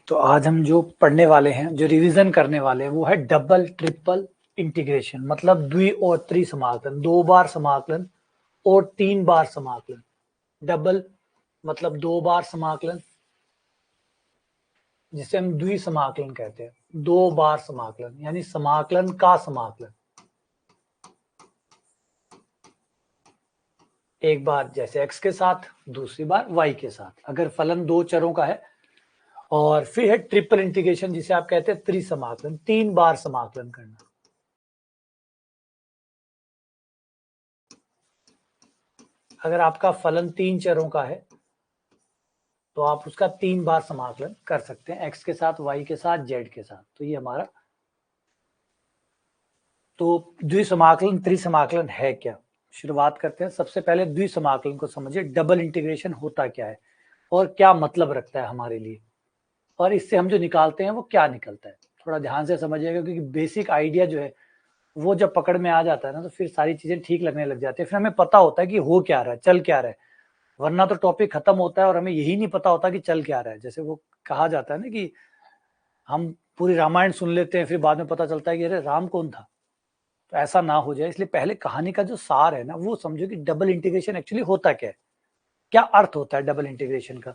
तो आज हम जो पढ़ने वाले हैं, जो रिवीजन करने वाले हैं, वो है डबल ट्रिपल इंटीग्रेशन, मतलब द्वि और त्रि समाकलन, 2 बार समाकलन और 3 बार समाकलन। डबल मतलब 2 बार समाकलन, जिसे हम द्वि समाकलन कहते हैं। 2 बार समाकलन यानी समाकलन का समाकलन। एक बार जैसे x के साथ, दूसरी बार y के साथ, अगर फलन 2 चरों का है। और फिर है ट्रिपल इंटीग्रेशन, जिसे आप कहते हैं त्रि समाकलन, 3 बार समाकलन करना। अगर आपका फलन 3 चरों का है तो आप उसका 3 बार समाकलन कर सकते हैं, x के साथ, y के साथ, z के साथ। तो ये हमारा तो द्विसमाकलन त्रिसमाकलन है क्या। शुरुआत करते हैं। सबसे पहले द्विसमाकलन को समझिए, डबल इंटीग्रेशन होता क्या है और क्या मतलब रखता है हमारे लिए, और इससे हम जो निकालते हैं वो क्या निकलता है। थोड़ा ध्यान से समझिएगा, क्योंकि बेसिक आइडिया जो है वो जब पकड़ में आ जाता है ना, तो फिर सारी चीजें ठीक लगने लग जाती है। फिर हमें पता होता है कि हो क्या रहा है, चल क्या रहा है। वरना तो टॉपिक खत्म होता है और हमें यही नहीं पता होता कि चल क्या रहा है। जैसे वो कहा जाता है ना कि हम पूरी रामायण सुन लेते हैं, फिर बाद में पता चलता है कि अरे राम कौन था। तो ऐसा ना हो जाए, इसलिए पहले कहानी का जो सार है ना, वो समझो कि डबल इंटीग्रेशन एक्चुअली होता क्या है, क्या अर्थ होता है डबल इंटीग्रेशन का,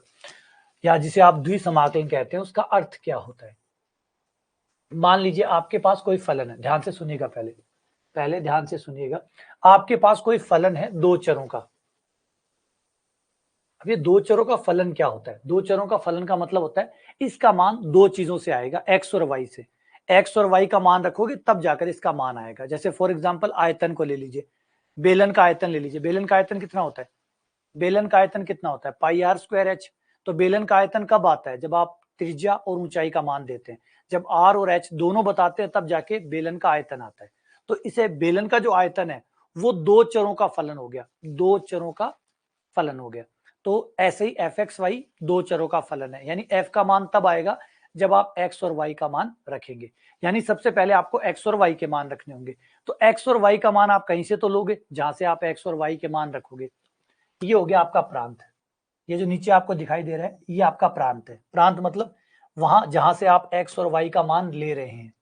या जिसे आप द्विसमाकलन कहते हैं, उसका अर्थ क्या होता है। मान लीजिए आपके पास कोई फलन है, ध्यान से सुनिएगा, पहले ध्यान से सुनिएगा। आपके पास कोई फलन है 2 चरों का। अब ये 2 चरों का फलन क्या होता है। 2 चरों का फलन का मतलब होता है इसका मान 2 चीजों से आएगा, x और y से। x और y का मान रखोगे तब जाकर इसका मान आएगा। जैसे फॉर एग्जांपल आयतन को ले लीजिए, बेलन का आयतन ले लीजिए। बेलन का आयतन कितना होता है, बेलन का आयतन कितना होता है, पाई आर स्क्वायर एच। तो बेलन का आयतन कब आता है, जब आप त्रिज्या और ऊंचाई का मान देते हैं। जब आर और एच दोनों बताते हैं तब जाके बेलन का आयतन आता है। तो इसे बेलन का जो आयतन है वो 2 चरों का फलन हो गया, 2 चरों का फलन हो गया। तो ऐसे ही एफ एक्स वाई 2 चरों का फलन है, यानी एफ का मान तब आएगा जब आप एक्स और वाई का मान रखेंगे। यानी सबसे पहले आपको एक्स और वाई के मान रखने होंगे। तो एक्स और वाई का मान आप कहीं से तो लोगे, जहां से आप एक्स और वाई के मान रखोगे। ये हो गया आपका प्रांत। ये जो नीचे आपको दिखाई दे रहा है, ये आपका प्रांत है। प्रांत मतलब वहां जहां से आप एक्स और वाई का मान ले रहे हैं,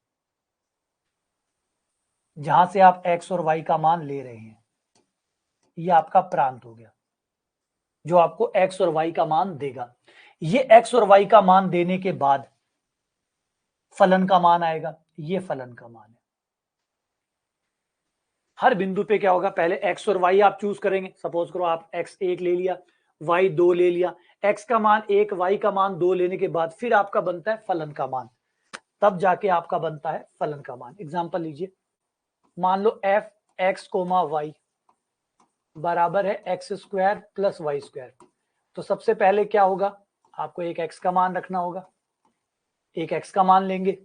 जहां से आप एक्स और वाई का मान ले रहे हैं, ये आपका प्रांत हो गया, जो आपको एक्स और वाई का मान देगा। ये एक्स और वाई का मान देने के बाद फलन का मान आएगा, ये फलन का मान है। हर बिंदु पे क्या होगा, पहले एक्स और वाई आप चूज करेंगे। सपोज करो आप एक्स 1 ले लिया, वाई 2 ले लिया। एक्स का मान 1, वाई का मान 2 लेने के बाद फिर आपका बनता है फलन का मान, तब जाके आपका बनता है फलन का मान। एग्जांपल लीजिए, मान लो एफ एक्स कोमा वाई बराबर है x square plus y square. तो सबसे पहले क्या होगा, आपको एक एक्स का मान रखना होगा, एक एक्स का मान लेंगे,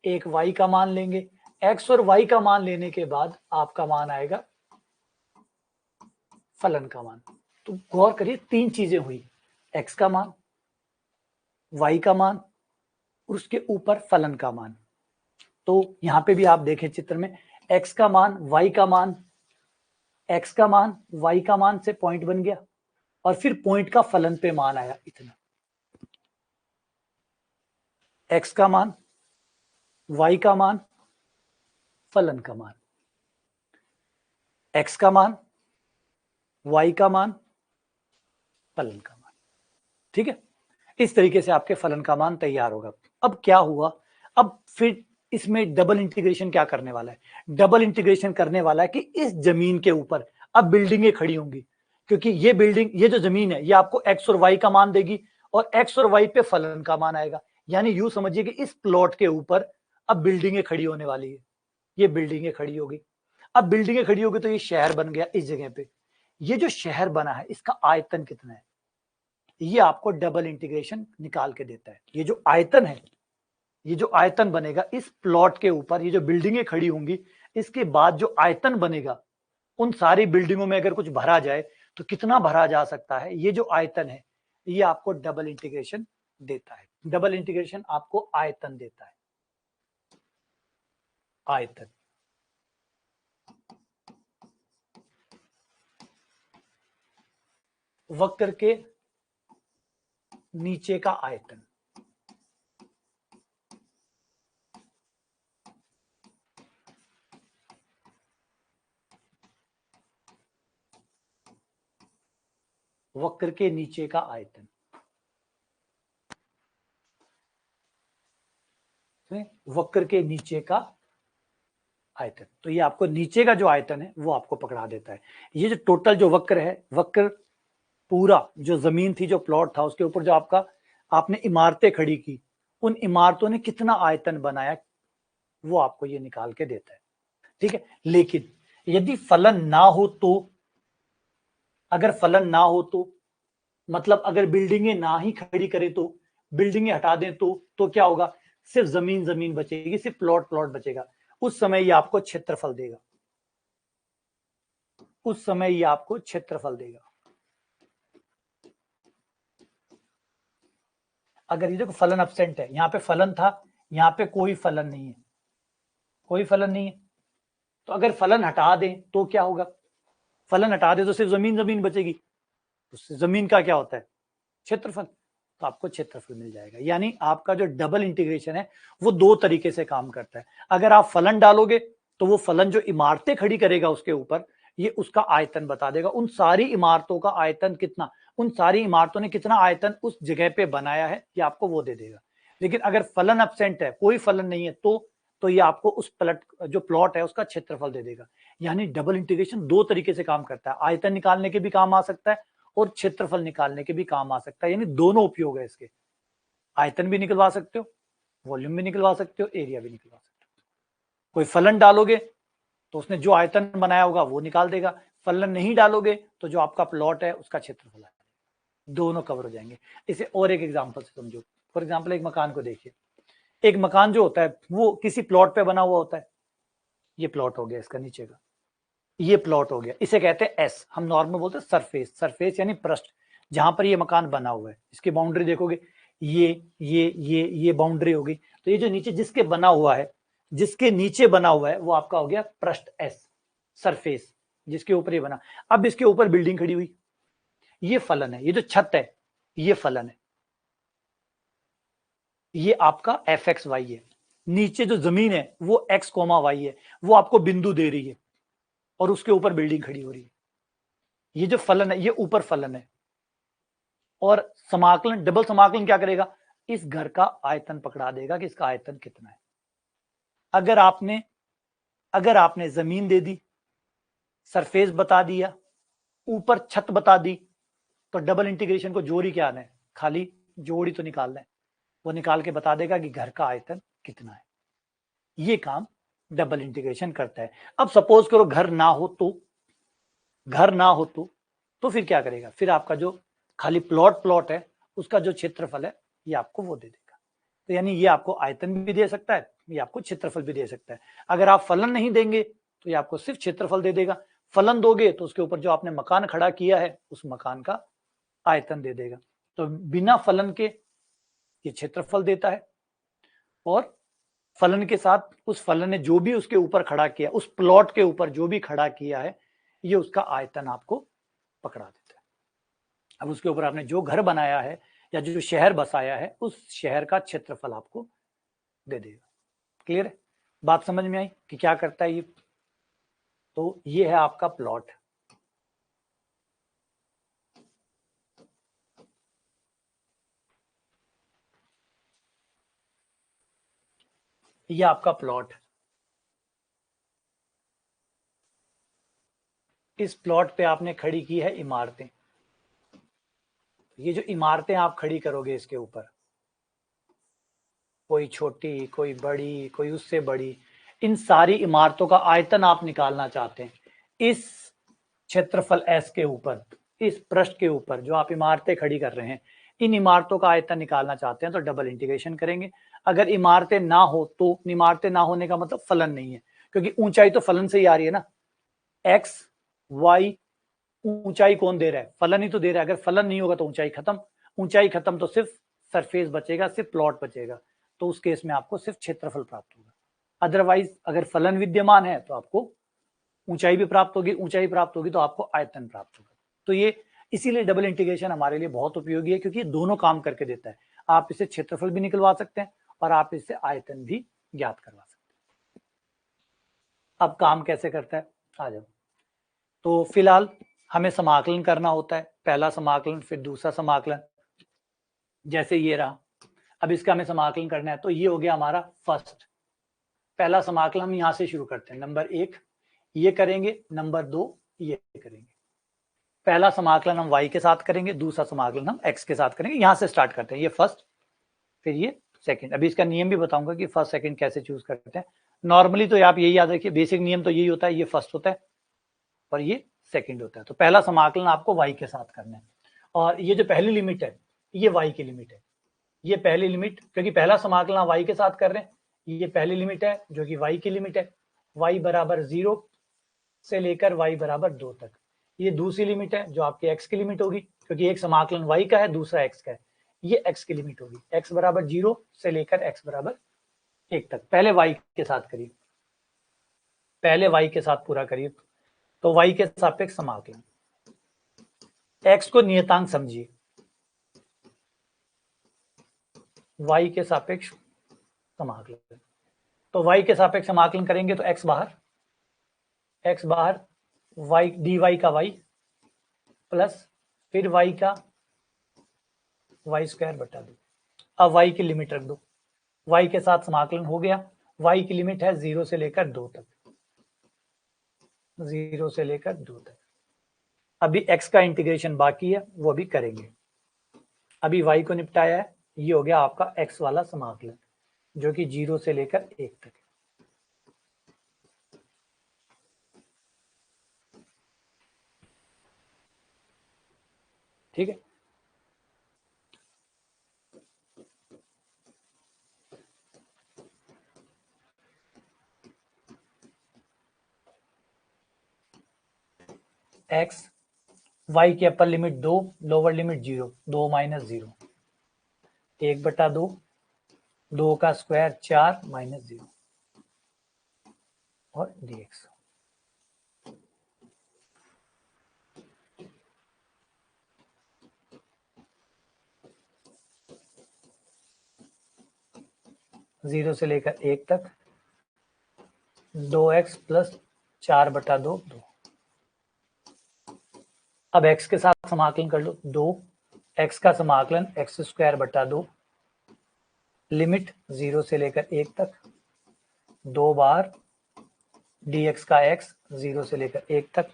एक वाई का मान लेंगे। एक्स और वाई का मान लेने के बाद आपका मान आएगा फलन का मान। तो गौर करिए, 3 चीजें हुई, एक्स का मान, वाई का मान, उसके ऊपर फलन का मान। तो यहां पे भी आप देखें चित्र में, एक्स का मान, वाई का मान, एक्स का मान, वाई का मान से पॉइंट बन गया, और फिर पॉइंट का फलन पे मान आया इतना। एक्स का मान, वाई का मान, फलन का मान, एक्स का मान, वाई का मान, फलन का मान। ठीक है, इस तरीके से आपके फलन का मान तैयार होगा। अब क्या हुआ, अब फिर इसमें डबल इंटीग्रेशन क्या करने वाला है, डबल इंटीग्रेशन करने वाला है कि इस जमीन के ऊपर अब बिल्डिंगें खड़ी होंगी, क्योंकि ये बिल्डिंग, ये जो जमीन है, ये आपको एक्स और वाई का मान देगी, और एक्स और वाई पे फलन का मान आएगा। यानी यूं समझिए कि इस प्लॉट के ऊपर अब बिल्डिंगें खड़ी होने वाली है। ये बिल्डिंगें खड़ी होगी, अब बिल्डिंगें खड़ी होगी तो ये शहर बन गया इस जगह पे। ये जो शहर बना है, इसका आयतन कितना है, ये आपको डबल इंटीग्रेशन निकाल के देता है। ये जो आयतन है, ये जो आयतन बनेगा इस प्लॉट के ऊपर, ये जो बिल्डिंगें खड़ी होंगी, इसके बाद जो आयतन बनेगा, उन सारी बिल्डिंगों में अगर कुछ भरा जाए तो कितना भरा जा सकता है, ये जो आयतन है, ये आपको डबल इंटीग्रेशन देता है। डबल इंटीग्रेशन आपको आयतन देता है, आयतन। वक्र के नीचे का आयतन, वक्र के नीचे का आयतन, वक्र के नीचे का आयतन। तो ये आपको नीचे का जो आयतन है वो आपको पकड़ा देता है। ये जो टोटल जो वक्र है, वक्र पूरा जो जमीन थी, जो प्लॉट था, उसके ऊपर जो आपने इमारतें खड़ी की, उन इमारतों ने कितना आयतन बनाया, वो आपको ये निकाल के देता है। ठीक है, लेकिन यदि फलन ना हो तो, अगर फलन ना हो तो मतलब अगर बिल्डिंगें ना ही खड़ी करें तो, बिल्डिंगें हटा दें तो क्या होगा, सिर्फ जमीन जमीन बचेगी, सिर्फ प्लॉट प्लॉट बचेगा। उस समय ये आपको क्षेत्रफल देगा, उस समय ये आपको क्षेत्रफल देगा। अगर ये देखो फलन एब्सेंट है, यहां पे फलन था, यहां पे कोई फलन नहीं है, कोई फलन नहीं है, तो अगर फलन हटा दें तो क्या होगा, फलन हटा दे तो सिर्फ जमीन जमीन बचेगी, तो जमीन का क्या होता है, क्षेत्रफल, तो आपको क्षेत्रफल मिल जाएगा। यानी आपका जो डबल इंटीग्रेशन है वो दो तरीके से काम करता है। अगर आप फलन डालोगे तो वो फलन जो इमारतें खड़ी करेगा उसके ऊपर, ये उसका आयतन बता देगा, उन सारी इमारतों का आयतन कितना, उन सारी इमारतों ने कितना आयतन उस जगह पे बनाया है, ये आपको वो दे देगा। लेकिन अगर फलन एब्सेंट है, कोई फलन नहीं है, तो ये आपको उस जो प्लॉट है उसका क्षेत्रफल दे देगा। यानी डबल इंटीग्रेशन दो तरीके से काम करता है, आयतन निकालने के भी काम आ सकता है और क्षेत्रफल निकालने के भी काम आ सकता है। यानी दोनों उपयोग है इसके, आयतन भी निकलवा सकते हो, वॉल्यूम भी निकलवा सकते हो, एरिया भी निकलवा सकते हो। कोई फलन डालोगे तो उसने जो आयतन बनाया होगा वो निकाल देगा, फलन नहीं डालोगे तो जो आपका प्लॉट है उसका क्षेत्रफल आएगा, दोनों कवर हो जाएंगे। इसे और एक एग्जांपल से समझो। फॉर एग्जांपल एक मकान को देखिए, एक मकान जो होता है वो किसी प्लॉट पे बना हुआ होता है, ये प्लॉट हो गया इसका नीचे का, ये प्लॉट हो गया, इसे कहते हैं एस, हम नॉर्मल बोलते हैं सरफेस, सरफेस यानी पृष्ठ, जहां पर ये मकान बना हुआ है, इसकी बाउंड्री देखोगे, ये बाउंड्री होगी, तो ये जो नीचे जिसके बना हुआ है, जिसके नीचे बना हुआ है वो आपका हो गया पृष्ठ एस, सरफेस, जिसके ऊपर ये बना। अब इसके ऊपर बिल्डिंग खड़ी हुई, ये फलन है, ये जो छत है ये फलन है, ये आपका एफ एक्स वाई है, नीचे जो जमीन है वो एक्स कोमा वाई है, वो आपको बिंदु दे रही है और उसके ऊपर बिल्डिंग खड़ी हो रही है। ये जो फलन है ये ऊपर फलन है, और समाकलन, डबल समाकलन क्या करेगा, इस घर का आयतन पकड़ा देगा कि इसका आयतन कितना है। अगर आपने जमीन दे दी, सरफेस बता दिया, ऊपर छत बता दी, तो डबल इंटीग्रेशन को जोड़ ही क्या आना है, खाली जोड़ ही तो निकालना है, वो निकाल के बता देगा कि घर का आयतन कितना है। ये काम डबल इंटीग्रेशन करता है। अब सपोज करो घर ना हो तो फिर क्या करेगा, फिर आपका जो खाली प्लॉट है उसका जो क्षेत्रफल है ये आपको वो दे देगा। तो यानी ये आपको आयतन भी दे सकता है, ये आपको क्षेत्रफल भी दे सकता है। अगर आप फलन नहीं देंगे तो ये आपको सिर्फ क्षेत्रफल दे देगा, फलन दोगे तो उसके ऊपर जो आपने मकान खड़ा किया है उस मकान का आयतन दे देगा। तो बिना फलन के ये क्षेत्रफल देता है, और फलन के साथ उस फलन ने जो भी उसके ऊपर खड़ा किया, उस प्लॉट के ऊपर जो भी खड़ा किया है, ये उसका आयतन आपको पकड़ा देता है। अब उसके ऊपर आपने जो घर बनाया है या जो शहर बसाया है उस शहर का क्षेत्रफल आपको दे देगा। क्लियर है, बात समझ में आई कि क्या करता है ये। तो ये है आपका प्लॉट, ये आपका प्लॉट, इस प्लॉट पे आपने खड़ी की है इमारतें, ये जो इमारतें आप खड़ी करोगे इसके ऊपर, कोई छोटी, कोई बड़ी, कोई उससे बड़ी, इन सारी इमारतों का आयतन आप निकालना चाहते हैं इस क्षेत्रफल एस के ऊपर, इस पृष्ठ के ऊपर जो आप इमारतें खड़ी कर रहे हैं, इन इमारतों का आयतन निकालना चाहते हैं तो डबल इंटीग्रेशन करेंगे। अगर इमारतें ना हो तो, इमारतें ना होने का मतलब फलन नहीं है, क्योंकि ऊंचाई तो फलन से ही आ रही है ना, एक्स वाई, ऊंचाई कौन दे रहा है, फलन ही तो दे रहा है। अगर फलन नहीं होगा तो ऊंचाई खत्म, ऊंचाई खत्म तो सिर्फ सरफेस बचेगा, सिर्फ प्लॉट बचेगा, तो उस केस में आपको सिर्फ क्षेत्रफल प्राप्त होगा। अदरवाइज अगर फलन विद्यमान है तो आपको ऊंचाई भी प्राप्त होगी, ऊंचाई प्राप्त होगी तो आपको आयतन प्राप्त होगा। तो ये इसीलिए डबल इंटीग्रेशन हमारे लिए बहुत उपयोगी है, क्योंकि दोनों काम करके देता है। आप इसे क्षेत्रफल भी निकलवा सकते हैं और आप इससे आयतन भी ज्ञात करवा सकते हैं। अब काम कैसे करता है आ जाओ। तो फिलहाल हमें समाकलन करना होता है, पहला समाकलन फिर दूसरा समाकलन, जैसे ये रहा। अब इसका हमें समाकलन करना है, तो ये हो गया हमारा फर्स्ट, पहला समाकलन हम यहां से शुरू करते हैं। नंबर 1 ये करेंगे, नंबर 2 ये करेंगे। पहला समाकलन हम y के साथ करेंगे, दूसरा समाकलन हम x के साथ करेंगे। यहां से स्टार्ट करते हैं, ये फर्स्ट फिर ये सेकंड। अभी इसका नियम भी बताऊंगा कि फर्स्ट सेकंड कैसे चूज करते हैं। नॉर्मली तो आप यही याद रखिए, बेसिक नियम तो यही होता है, ये फर्स्ट होता है और ये सेकंड होता है। तो पहला समाकलन आपको y के साथ करना है, और ये जो पहली लिमिट है ये y की लिमिट है। ये पहली लिमिट, क्योंकि पहला समाकलन आप y के साथ कर रहे हैं, ये पहली लिमिट है जो कि y की लिमिट है, y बराबर 0 से लेकर y बराबर 2 तक। ये दूसरी लिमिट है जो आपकी x की लिमिट होगी, क्योंकि एक समाकलन y का है दूसरा x का है, ये x की लिमिट होगी, x बराबर 0 से लेकर x बराबर 1 तक। पहले y के साथ करिए, पहले y के साथ पूरा करिए। तो y के सापेक्ष समाकलन, x को नियतांक समझिए, y के सापेक्ष समाकलन। तो y के सापेक्ष समाकलन करेंगे तो x बाहर y dy का y प्लस फिर y का y स्क्वायर बटा 2। अब y की लिमिट रख दो, y के साथ समाकलन हो गया, y की लिमिट है 0 से लेकर 2 तक, 0 से लेकर 2 तक। अभी x का इंटीग्रेशन बाकी है, वो भी करेंगे। अभी y को निपटाया है, ये हो गया आपका x वाला समाकलन जो कि 0 से लेकर 1 तक है। ठीक है, x y की upper limit 2, lower limit 0, 2 minus 0, 1/2, 2 का स्क्वायर 4 माइनस 0 और dx। जीरो से लेकर 1 तक 2x प्लस 4/2 2। अब x के साथ समाकलन कर लो, 2x का समाकलन x स्क्वायर बटा 2, लिमिट 0 से लेकर 1 तक, 2 बार dx का x 0 से लेकर 1 तक,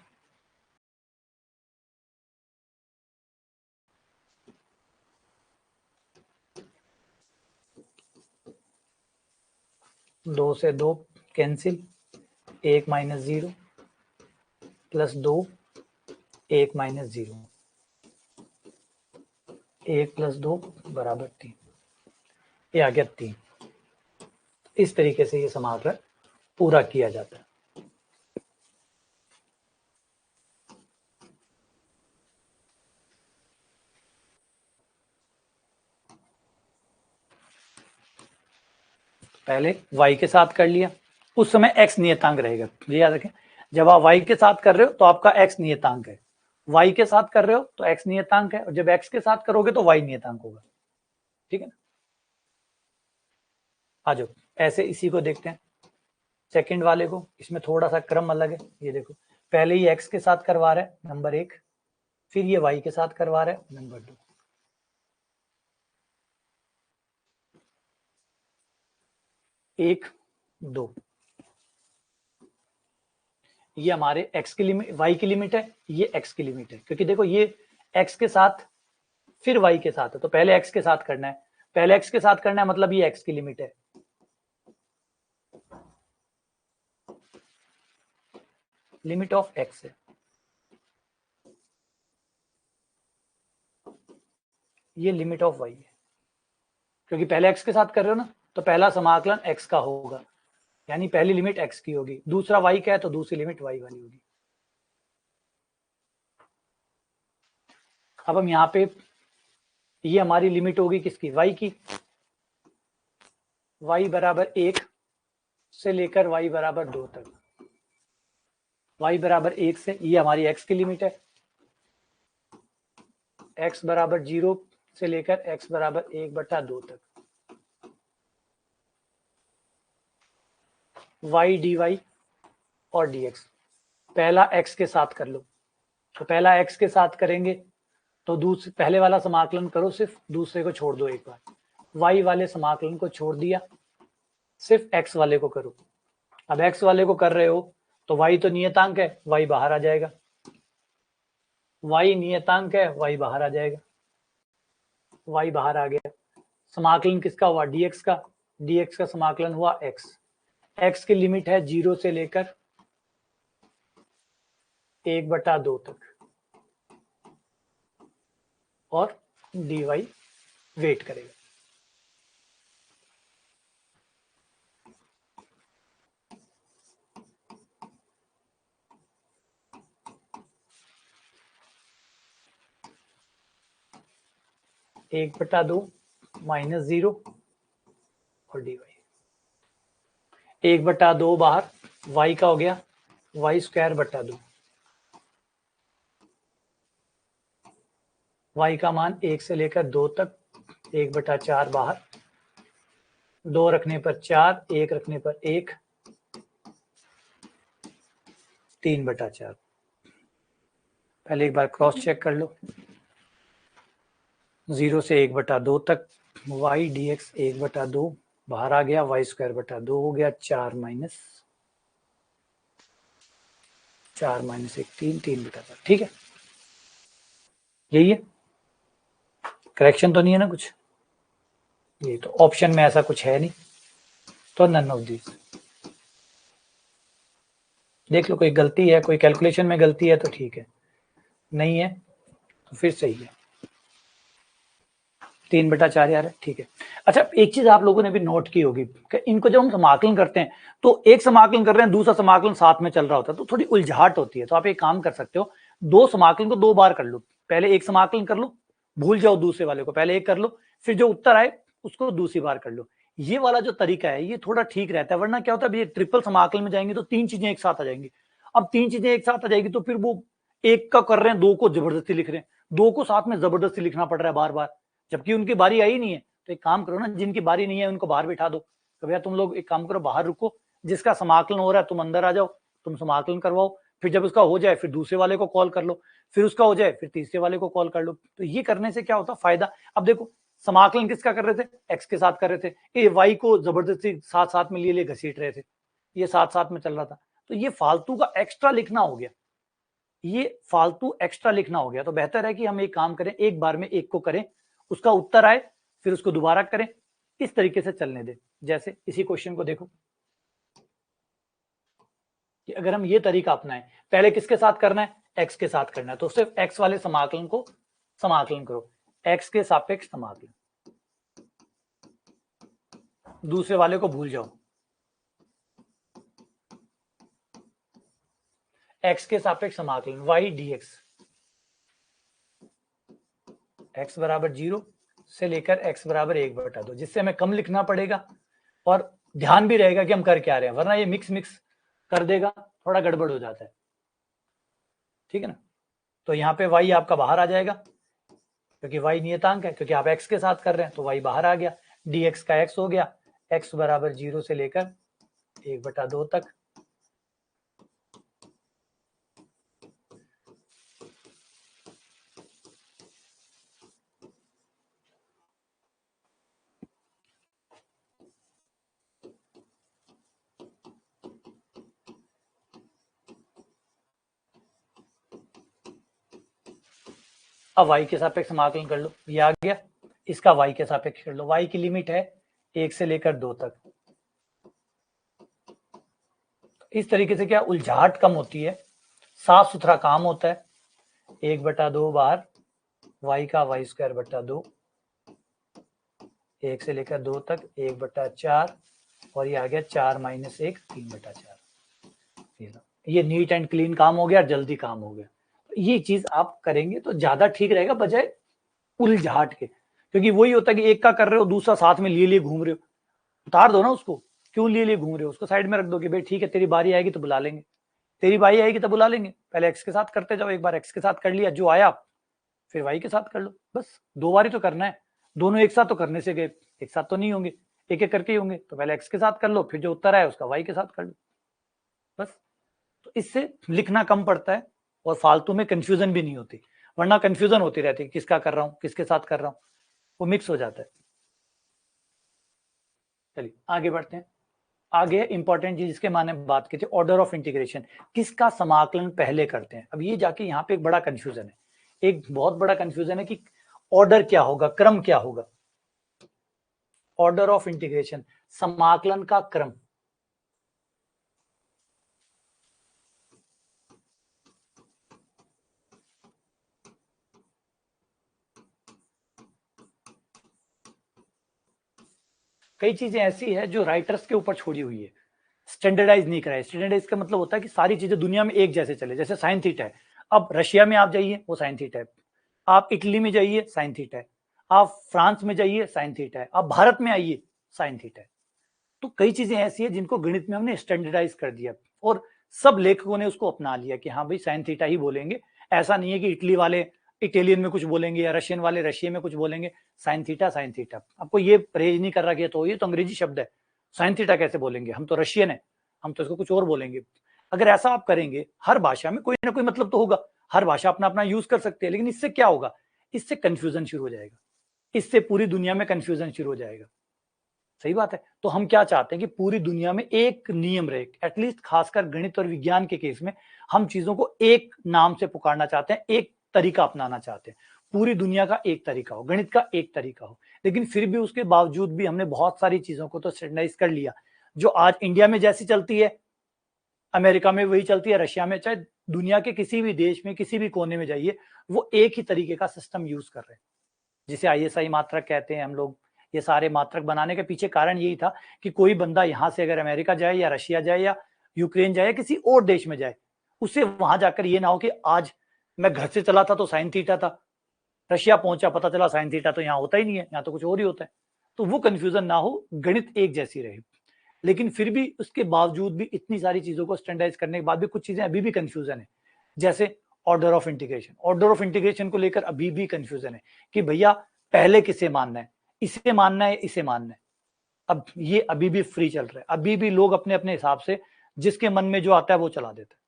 दो से 2 cancel, 1 minus 0 plus 2, 1 minus 0, 1 plus 2 बराबर 3, ये आ गया 3। इस तरीके से ये समाकलन पूरा किया जाता है। पहले y के साथ कर लिया, उस समय x नियतांक रहेगा, ये याद रखें। जब आप y के साथ कर रहे हो तो आपका x नियतांक है, y के साथ कर रहे हो तो x नियतांक है, और जब x के साथ करोगे तो y नियतांक होगा। ठीक है ना, आ जाओ ऐसे इसी को देखते हैं, सेकंड वाले को। इसमें थोड़ा सा क्रम अलग है, ये देखो, पहले ही x के साथ करवा रहा है नंबर 1, फिर ये y के साथ करवा रहा है नंबर 2। 1 2, ये हमारे x की लिमिट, y की लिमिट है, ये x की लिमिट है, क्योंकि देखो ये x के साथ फिर y के साथ है, तो पहले x के साथ करना है, पहले x के साथ करना है, मतलब ये x की लिमिट है, लिमिट ऑफ x है, ये लिमिट ऑफ y है, क्योंकि पहले x के साथ कर रहे हो ना, तो पहला समाकलन x का होगा, यानी पहली लिमिट x की होगी, दूसरा y का है तो दूसरी लिमिट y वाली होगी। अब हम यहाँ पे, ये हमारी लिमिट होगी किसकी, y की, y बराबर 1 से लेकर y बराबर 2 तक, y बराबर 1 से, ये हमारी x की लिमिट है, x बराबर 0 से लेकर x बराबर 1/2 तक, y dy और dx। पहला x के साथ कर लो, तो पहला x के साथ करेंगे तो दूसरे पहले वाला समाकलन करो, सिर्फ दूसरे को छोड़ दो एक बार। y वाले समाकलन को छोड़ दिया, सिर्फ x वाले को करो। अब x वाले को कर रहे हो तो y तो नियतांक है, y बाहर आ जाएगा। y नियतांक है, y बाहर आ जाएगा। y बाहर आ गया। समाकलन किसका हुआ? dx का। dx का समाकलन हुआ x। x की लिमिट है 0 से लेकर 1/2 तक, और dy वेट करेगा। (1/2 - 0 और dy 1/2 बाहर, y का हो गया y²/2। y का मान 1 से लेकर 2 तक, 1/4 बाहर, 2 रखने पर 4, 1 रखने पर 1, 3/4। पहले एक बार क्रॉस चेक कर लो। 0 से 1/2 तक y dx 1/2 बाहर आ गया, y²/2 हो गया, 4 - 1 3/4। ठीक है, यही है। करेक्शन तो नहीं है ना कुछ? ये तो ऑप्शन में ऐसा कुछ है नहीं, तो नन ऑफ दिस। देख लो कोई गलती है, कोई कैलकुलेशन में गलती है तो ठीक है, नहीं है तो फिर सही है। 3/4 यार है, ठीक है। अच्छा, एक चीज आप लोगों ने भी नोट की होगी कि इनको जब हम समाकलन करते हैं तो एक समाकलन कर रहे हैं, दूसरा समाकलन साथ में चल रहा होता है, तो थोड़ी उलझाहट होती है। तो आप एक काम कर सकते हो, दो समाकलन को 2 बार कर लो। पहले एक समाकलन कर लो, भूल जाओ दूसरे वाले को, पहले एक कर लो, फिर जो उत्तर आए उसको दूसरी बार कर लो। ये वाला जो तरीका है ये थोड़ा ठीक रहता है, वरना क्या होता है, ये ट्रिपल समाकलन में जाएंगे तो 3 चीजें एक साथ आ जाएंगी। अब 3 चीजें एक साथ आ जाएगी तो फिर वो एक का कर रहे हैं, 2 को जबरदस्ती लिख रहे हैं, 2 को साथ में जबरदस्ती लिखना पड़ रहा है बार बार, जबकि उनकी बारी आई नहीं है। तो एक काम करो ना, जिनकी बारी नहीं है उनको बाहर बिठा दो। तो भैया तुम लोग एक काम करो, बाहर रुको, जिसका समाकलन हो रहा है तुम अंदर आ जाओ, तुम समाकलन करवाओ, फिर जब उसका हो जाए फिर दूसरे वाले को कॉल कर लो, फिर उसका हो जाए फिर तीसरे वाले को कॉल कर लो। तो ये करने से क्या होता है फायदा? अब देखो, समाकलन किसका कर रहे थे? एक्स के साथ कर रहे थे, ये वाई को जबरदस्ती साथ साथ में लिए घसीट रहे थे, ये साथ साथ में चल रहा था। तो ये फालतू का एक्स्ट्रा लिखना हो गया, ये फालतू एक्स्ट्रा लिखना हो गया। तो बेहतर है कि हम एक काम करें, एक बार में एक को करें, उसका उत्तर आए फिर उसको दोबारा करें, इस तरीके से चलने दें। जैसे इसी क्वेश्चन को देखो कि अगर हम ये तरीका अपनाएं, पहले किसके साथ करना है? एक्स के साथ करना है, तो सिर्फ एक्स वाले समाकलन को समाकलन करो, एक्स के सापेक्ष समाकलन, दूसरे वाले को भूल जाओ। एक्स के सापेक्ष समाकलन y dx, x बराबर 0 से लेकर x बराबर 1/2, जिससे हमें कम लिखना पड़ेगा और ध्यान भी रहेगा कि हम कर क्या रहे हैं, वरना ये मिक्स कर देगा, थोड़ा गड़बड़ हो जाता है। ठीक है ना? तो यहाँ पे y आपका बाहर आ जाएगा क्योंकि y नियतांक है, क्योंकि आप x के साथ कर रहे हैं तो y बाहर आ गया, dx का x हो गया, x बराबर 0 से लेकर 1/2 तक। अब y के सापेक्ष समाकलन कर लो, ये आ गया, इसका y के सापेक्ष कर लो। y की लिमिट है 1 से लेकर 2 तक। इस तरीके से क्या उलझाहट कम होती है, साफ सुथरा काम होता है। 1/2 बाहर, y का y²/2, 1 से लेकर 2 तक 1/4, और ये आ गया 4 - 1 3/4। ये नीट एंड क्लीन काम हो गया, जल्दी काम हो गया। ये चीज आप करेंगे तो ज्यादा ठीक रहेगा बजाय उलझाहट के, क्योंकि वही होता है कि एक का कर रहे हो दूसरा साथ में लिए घूम रहे हो, उतार दो ना उसको, क्यों लिए घूम रहे हो, उसको साइड में रख दो कि भाई ठीक है तेरी बारी आएगी तो बुला लेंगे, तेरी बारी आएगी तो बुला लेंगे। पहले एक्स के साथ करते जाओ, एक बार एक्स के साथ कर लिया, जो आया फिर वाई के साथ कर लो, बस 2 बार ही तो करना है। दोनों एक साथ तो करने से गए, एक साथ तो नहीं होंगे, एक एक करके ही होंगे। तो पहले एक्स के साथ कर लो, फिर जो उत्तर आया उसका वाई के साथ कर लो, बस। तो इससे लिखना कम पड़ता है और फालतू में कंफ्यूजन भी नहीं होती, वरना कंफ्यूजन होती रहती है किसका कर रहा हूं, किसके साथ कर रहा हूं, वो मिक्स हो जाता है। चलिए आगे बढ़ते हैं। आगे इंपॉर्टेंट चीज इसके माने बात की थी, ऑर्डर ऑफ इंटीग्रेशन, किसका समाकलन पहले करते हैं। अब ये जाके यहाँ पे एक बड़ा कंफ्यूजन है, एक बहुत बड़ा कंफ्यूजन है कि ऑर्डर क्या होगा, क्रम क्या होगा। ऑर्डर ऑफ इंटीग्रेशन, समाकलन का क्रम। कई चीजें ऐसी है जो राइटर्स के ऊपर छोड़ी हुई है, स्टैंडर्डाइज नहीं कराए। स्टैंडर्डाइज का मतलब होता है कि सारी चीजें दुनिया में एक जैसे चले, जैसे साइन थीटा है, अब रशिया में आप जाइए वो साइन थीटा है, आप इटली में जाइए साइन थीटा है, आप फ्रांस में जाइए साइन थीटा है, आप भारत में आइए साइन थीटा है। तो कई चीजें ऐसी है जिनको गणित में हमने स्टैंडर्डाइज कर दिया और सब लेखकों ने उसको अपना लिया कि हाँ भाई साइन थीटा ही बोलेंगे। ऐसा नहीं है कि इटली वाले इटालियन में कुछ बोलेंगे या रशियन वाले रशिया में कुछ बोलेंगे, साइन थीटा साइन थीटा। आपको ये परहेज नहीं कर रहा कि तो ये तो अंग्रेजी शब्द है, साइन थीटा कैसे बोलेंगे, हम तो रशियन है, हम तो इसको कुछ और बोलेंगे। अगर ऐसा आप करेंगे, हर भाषा में कोई ना कोई मतलब तो होगा, हर भाषा अपना अपना यूज कर सकते हैं, लेकिन इससे क्या होगा, इससे कंफ्यूजन शुरू हो जाएगा, इससे पूरी दुनिया में कंफ्यूजन शुरू हो जाएगा। सही बात है। तो हम क्या चाहते हैं कि पूरी दुनिया में एक नियम रहे, एटलीस्ट खासकर गणित और विज्ञान के केस में हम चीजों को एक नाम से पुकारना चाहते हैं, एक तरीका अपनाना चाहते हैं, पूरी दुनिया का एक तरीका हो, गणित का एक तरीका हो। लेकिन फिर भी उसके बावजूद भी हमने बहुत सारी चीजों को तो स्टैंडर्डाइज कर लिया, जो आज इंडिया में जैसी चलती है अमेरिका में वही चलती है, रशिया में, चाहे दुनिया के किसी भी देश में किसी भी कोने में जाइए, वो एक ही तरीके का सिस्टम यूज कर रहे हैं, जिसे ISI मात्रक कहते हैं हम लोग। ये सारे मात्रक बनाने के पीछे कारण यही था कि कोई बंदा यहां से अगर अमेरिका जाए या रशिया जाए या यूक्रेन जाए, किसी और देश में जाए, उसे वहां जाकर ये ना हो कि आज मैं घर से चला था तो साइन थीटा था, रशिया पहुंचा पता चला साइन थीटा तो यहाँ होता ही नहीं है, यहाँ तो कुछ और ही होता है। तो वो कंफ्यूजन ना हो, गणित एक जैसी रहे। लेकिन फिर भी उसके बावजूद भी इतनी सारी चीजों को स्टैंडर्डाइज करने के बाद भी कुछ चीजें अभी भी कंफ्यूजन है, जैसे order of integration. Order of integration को लेकर अभी भी कंफ्यूजन है कि भैया पहले किसे मानना है, इसे मानना है, इसे मानना है। अब ये अभी भी फ्री चल रहा है, अभी भी लोग अपने अपने हिसाब से जिसके मन में जो आता है वो चला देता है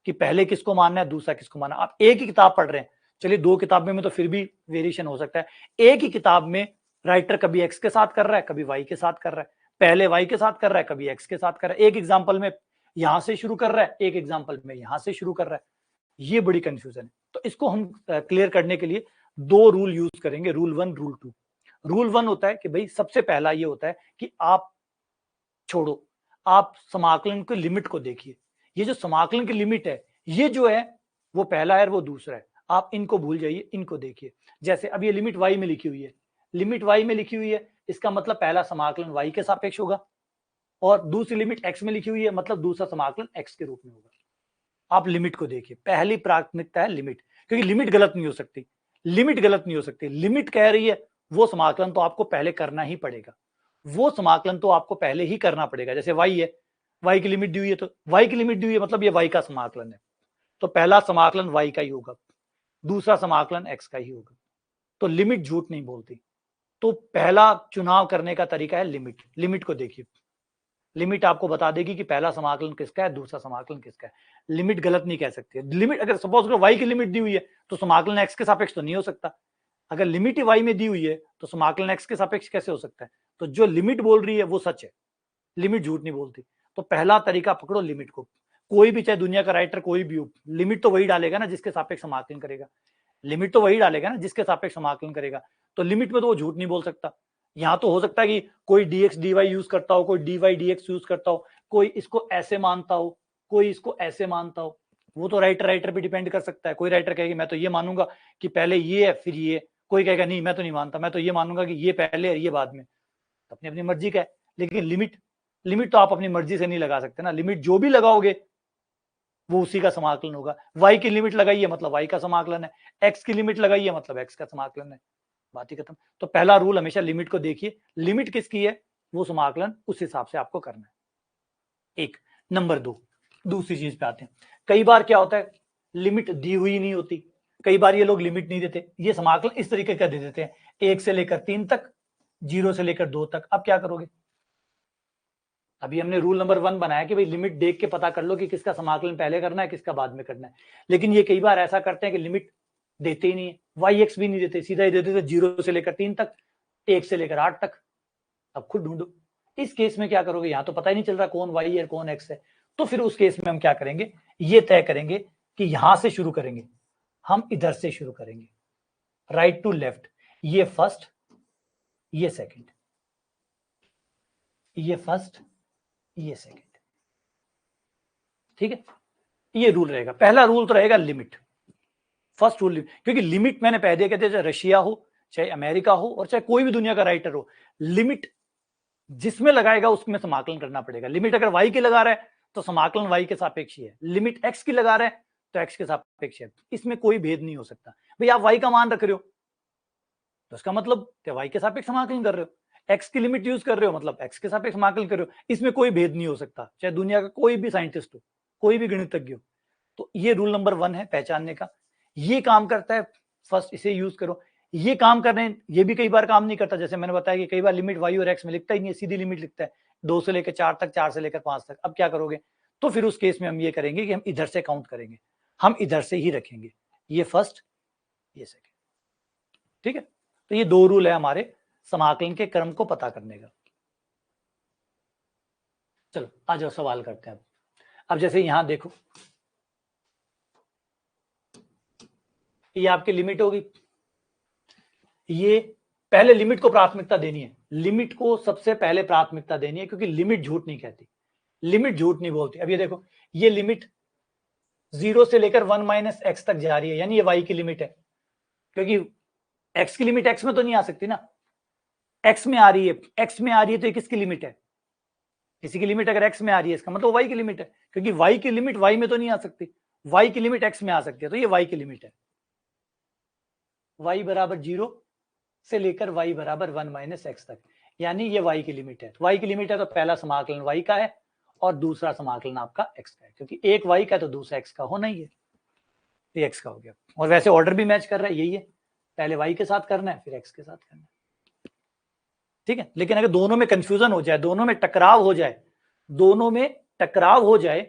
कि पहले किसको मानना है, दूसरा किसको मानना है। आप एक ही किताब पढ़ रहे हैं, चलिए दो किताबों में तो फिर भी वेरिएशन हो सकता है, एक ही किताब में राइटर कभी एक्स के साथ कर रहा है, कभी वाई के साथ कर रहा है, पहले वाई के साथ कर रहा है, कभी एक्स के साथ कर रहा है, एक एग्जाम्पल में यहां से शुरू कर रहा है, एक एग्जाम्पल में यहां से शुरू कर रहा है। ये बड़ी कंफ्यूजन है। तो इसको हम क्लियर करने के लिए दो रूल यूज करेंगे, रूल 1 रूल 2। रूल 1 होता है कि भाई सबसे पहला ये होता है कि आप छोड़ो, आप समाकलन की लिमिट को देखिए। ये जो समाकलन की लिमिट है, ये जो है वो पहला है और वो दूसरा है, आप इनको भूल जाइए, इनको देखिए। जैसे अब ये लिमिट y में लिखी हुई है, लिमिट y में लिखी हुई है, इसका मतलब पहला समाकलन y के सापेक्ष होगा, और दूसरी लिमिट x में लिखी हुई है, मतलब दूसरा समाकलन x के रूप में होगा। आप लिमिट को देखिए, पहली प्राथमिकता है लिमिट, क्योंकि लिमिट गलत नहीं हो सकती, लिमिट गलत नहीं हो सकती। लिमिट कह रही है वो समाकलन तो आपको पहले करना ही पड़ेगा, वो समाकलन तो आपको पहले ही करना पड़ेगा। जैसे y है, y की लिमिट दी हुई है, तो y की लिमिट दी हुई है मतलब ये y का समाकलन है, तो पहला समाकलन y का ही होगा, दूसरा समाकलन x का ही होगा। तो लिमिट झूठ नहीं बोलती। तो पहला चुनाव करने का तरीका है लिमिट। लिमिट को देखिए, लिमिट आपको बता देगी कि पहला समाकलन किसका है, दूसरा समाकलन किसका है। लिमिट गलत नहीं कह सकती है। लिमिट अगर सपोज करो y की लिमिट दी हुई है तो समाकलन x के सापेक्ष तो नहीं हो सकता। अगर लिमिट ही y में दी हुई है तो समाकलन x के सापेक्ष कैसे हो सकता है। तो जो लिमिट बोल रही है वो सच है, लिमिट झूठ नहीं बोलती। तो पहला तरीका पकड़ो लिमिट को। कोई भी चाहे दुनिया का राइटर कोई भी हो, लिमिट तो वही डालेगा ना जिसके सापेक्ष समाकलन करेगा, लिमिट तो वही डालेगा ना जिसके सापेक्ष समाकलन करेगा। तो लिमिट में तो वो झूठ नहीं बोल सकता। यहाँ तो हो सकता है कि कोई dx dy यूज करता हो, कोई dy dx यूज करता हो, कोई इसको ऐसे मानता हो, कोई इसको ऐसे मानता हो। वो तो राइटर पे डिपेंड कर सकता है। कोई राइटर कहेगा मैं तो ये मानूंगा कि पहले ये है फिर ये, कोई कहेगा नहीं मैं तो नहीं मानता, मैं तो ये मानूंगा कि ये पहले है ये बाद में। अपनी अपनी मर्जी का है। लेकिन लिमिट तो आप अपनी मर्जी से नहीं लगा सकते ना। लिमिट जो भी लगाओगे वो उसी का समाकलन होगा। y की लिमिट लगाई है मतलब y का समाकलन है, x की लिमिट लगाई है मतलब x का समाकलन है, बात ही खत्म। तो पहला रूल हमेशा लिमिट को देखिए, लिमिट किसकी है वो समाकलन उस हिसाब से आपको करना है। एक नंबर 2, दूसरी चीज पे आते हैं। कई बार क्या होता है लिमिट दी हुई नहीं होती, कई बार ये लोग लिमिट नहीं देते, ये समाकलन इस तरीके का दे देते हैं 1 से लेकर 3 तक, 0 से लेकर 2 तक। अब क्या करोगे, अभी हमने रूल नंबर 1 बनाया कि भाई लिमिट देख के पता कर लो कि किसका समाकलन पहले करना है, किसका बाद में करना है। लेकिन ये कई बार ऐसा करते हैं कि लिमिट देते ही नहीं है, वाई एक्स भी नहीं देते, सीधा ही देते थे 0 से लेकर 3 तक, 1 से लेकर 8 तक। अब खुद ढूंढो। इस केस में क्या करोगे, यहां तो पता ही नहीं चल रहा कौन वाई है कौन एक्स है। तो फिर उस केस में हम क्या करेंगे, ये तय करेंगे कि यहां से शुरू करेंगे, हम इधर से शुरू करेंगे, राइट टू लेफ्ट। ये फर्स्ट, ये सेकंड, ये फर्स्ट, ये सेकंड। ठीक है, ये रूल रहेगा। पहला रूल तो रहेगा लिमिट, फर्स्ट रूल, क्योंकि लिमिट मैंने पहले कहते चाहे रशिया हो, चाहे अमेरिका हो, और चाहे कोई भी दुनिया का राइटर हो, लिमिट जिसमें लगाएगा उसमें समाकलन करना पड़ेगा। लिमिट अगर वाई की लगा रहा है तो समाकलन वाई के सापेक्ष ही है, लिमिट एक्स की लगा रहा है तो एक्स के सापेक्ष है, इसमें कोई भेद नहीं हो सकता। भाई आप वाई का मान रख रहे हो तो इसका मतलब वाई के सापेक्ष समाकलन कर रहे हो, एक्स की लिमिट यूज कर रहे हो मतलब एक्स के सापेक्ष समाकलन कर रहे हो, इसमें कोई भेद नहीं हो सकता, चाहे दुनिया का कोई भी साइंटिस्ट हो, कोई भी गणितज्ञ हो। तो ये रूल नंबर 1 है पहचानने का, ये काम करता है। फर्स्ट इसे यूज करो। ये काम करने, ये भी कई बार काम नहीं करता, जैसे मैंने बताया कि कई बार लिमिट वाई और एक्स में लिखता ही नहीं है, सीधी लिमिट लिखता है 2 से लेकर 4 तक, 4 से लेकर 5 तक। अब क्या करोगे, तो फिर उस केस में हम ये करेंगे कि हम इधर से काउंट करेंगे, हम इधर से ही रखेंगे, ये फर्स्ट, ये सेकेंड। ठीक है, तो ये 2 रूल है हमारे समाकलन के क्रम को पता करने का। चलो आ जाओ सवाल करते हैं। अब जैसे यहां देखो, ये आपकी लिमिट होगी, ये पहले लिमिट को प्राथमिकता देनी है, लिमिट को सबसे पहले प्राथमिकता देनी है, क्योंकि लिमिट झूठ नहीं कहती, लिमिट झूठ नहीं बोलती। अब ये देखो, ये लिमिट 0 से लेकर 1 माइनस एक्स तक जा रही है, यानी ये वाई की लिमिट है, क्योंकि एक्स की लिमिट एक्स में तो नहीं आ सकती ना, एक्स में आ रही है, एक्स में आ रही है तो ये किसकी लिमिट है, किसी की लिमिट अगर एक्स में आ रही है इसका मतलब वाई की लिमिट है, क्योंकि वाई की लिमिट वाई में तो नहीं आ सकती, वाई की लिमिट एक्स में आ सकती है, तो ये वाई की लिमिट है, वाई बराबर 0 से लेकर y बराबर 1 माइनस एक्स तक, यानी ये y की लिमिट है। y की लिमिट है तो पहला समाकलन y का है और दूसरा समाकलन आपका x का है, क्योंकि एक y का तो दूसरा x का होना ही है, ये x का हो गया। और वैसे ऑर्डर भी मैच कर रहा है, यही है, पहले y के साथ करना है फिर x के साथ करना है। ठीक है, लेकिन अगर दोनों में कंफ्यूजन हो जाए, दोनों में टकराव हो जाए, दोनों में टकराव हो जाए,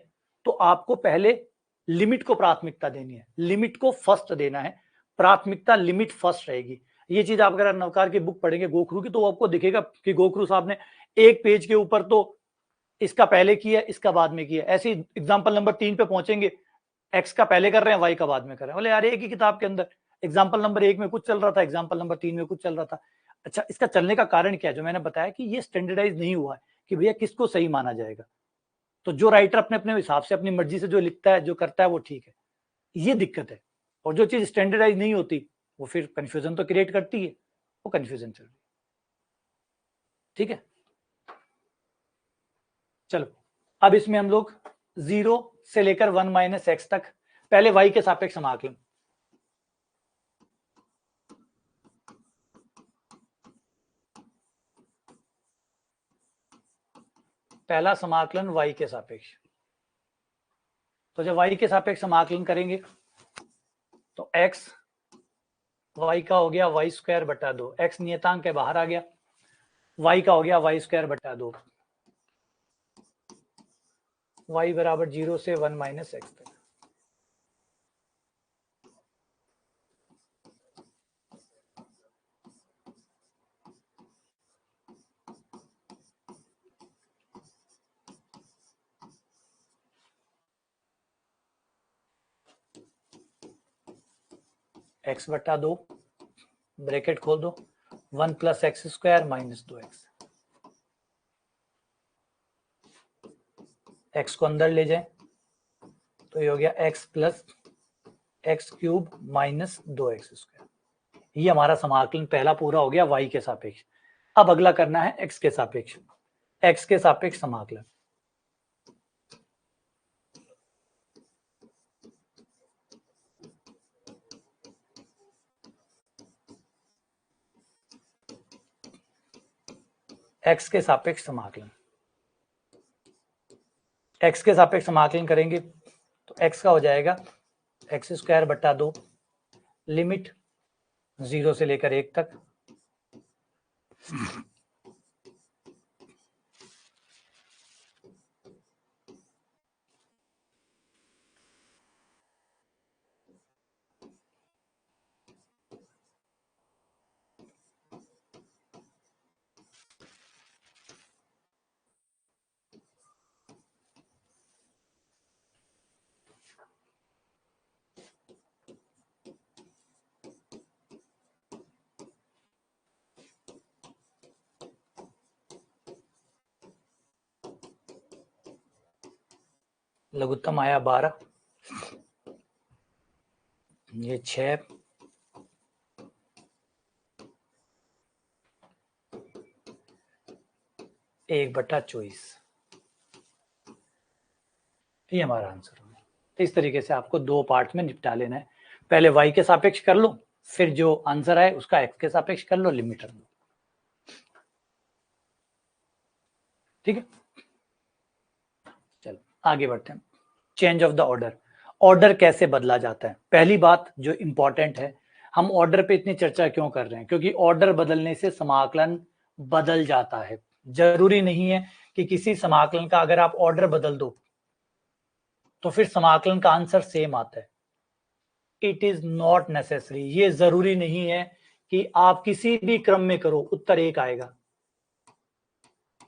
तो आपको पहले लिमिट को प्राथमिकता देनी है, लिमिट को फर्स्ट देना है, प्राथमिकता लिमिट फर्स्ट रहेगी। ये चीज आप अगर नवकार की बुक पढ़ेंगे गोखरू की, तो आपको दिखेगा कि गोखरू साहब ने एक पेज के ऊपर तो इसका पहले किया, इसका बाद में किया। ऐसे एग्जाम्पल नंबर 3 पे पहुंचेंगे, एक्स का पहले कर रहे हैं, वाई का बाद में कर रहे हैं। बोले यार एक ही किताब के अंदर एग्जाम्पल नंबर 1 में कुछ चल रहा था, एग्जाम्पल नंबर 3 में कुछ चल रहा था। अच्छा, इसका चलने का कारण क्या है, जो मैंने बताया कि ये स्टैंडर्डाइज नहीं हुआ है कि भैया किसको सही माना जाएगा। तो जो राइटर अपने अपने हिसाब से अपनी मर्जी से जो लिखता है, जो करता है, वो ठीक है, ये दिक्कत है। और जो चीज स्टैंडर्डाइज नहीं होती वो फिर कंफ्यूजन तो क्रिएट करती है, वो कंफ्यूजन चल रही है। ठीक है, चलो अब इसमें हम लोग 0 से लेकर 1 माइनस एक्स तक, पहले y के सापेक्ष समाकलन, पहला समाकलन y के सापेक्ष। तो जब y के सापेक्ष समाकलन करेंगे तो x y का हो गया वाई स्क्वायर बटा 2, x नियतांक है बाहर आ गया, y का हो गया वाई स्क्वायर बटा 2, y बराबर 0 से 1 माइनस एक्स तक। x बटा 2 ब्रैकेट खोल दो, 1 plus x square minus 2x, x को अंदर ले जाए तो ये हो गया x plus x cube minus 2x square. ये हमारा समाकलन पहला पूरा हो गया y के सापेक्ष। अब अगला करना है x के सापेक्ष, x के सापेक्ष समाकलन। x के सापेक्ष समाकलन, x के सापेक्ष समाकलन करेंगे तो x का हो जाएगा एक्स स्क्वायर बटा 2, लिमिट 0 से लेकर 1 तक, लघुत्तम आया 12, ये 6, एक बटा 24, ये हमारा आंसर होगा। तो इस तरीके से आपको दो पार्ट में निपटा लेना है, पहले y के सापेक्ष कर लो, फिर जो आंसर आए उसका x के सापेक्ष कर लो, लिमिट रख लो। ठीक है, चलो आगे बढ़ते हैं। Change of the order, order कैसे बदला जाता है। पहली बात जो इंपॉर्टेंट है, हम ऑर्डर पे इतनी चर्चा क्यों कर रहे हैं, क्योंकि ऑर्डर बदलने से समाकलन बदल जाता है। जरूरी नहीं है कि किसी समाकलन का अगर आप ऑर्डर बदल दो तो फिर समाकलन का आंसर सेम आता है। इट इज नॉट नेसेसरी, ये जरूरी नहीं है कि आप किसी भी क्रम में करो उत्तर एक आएगा,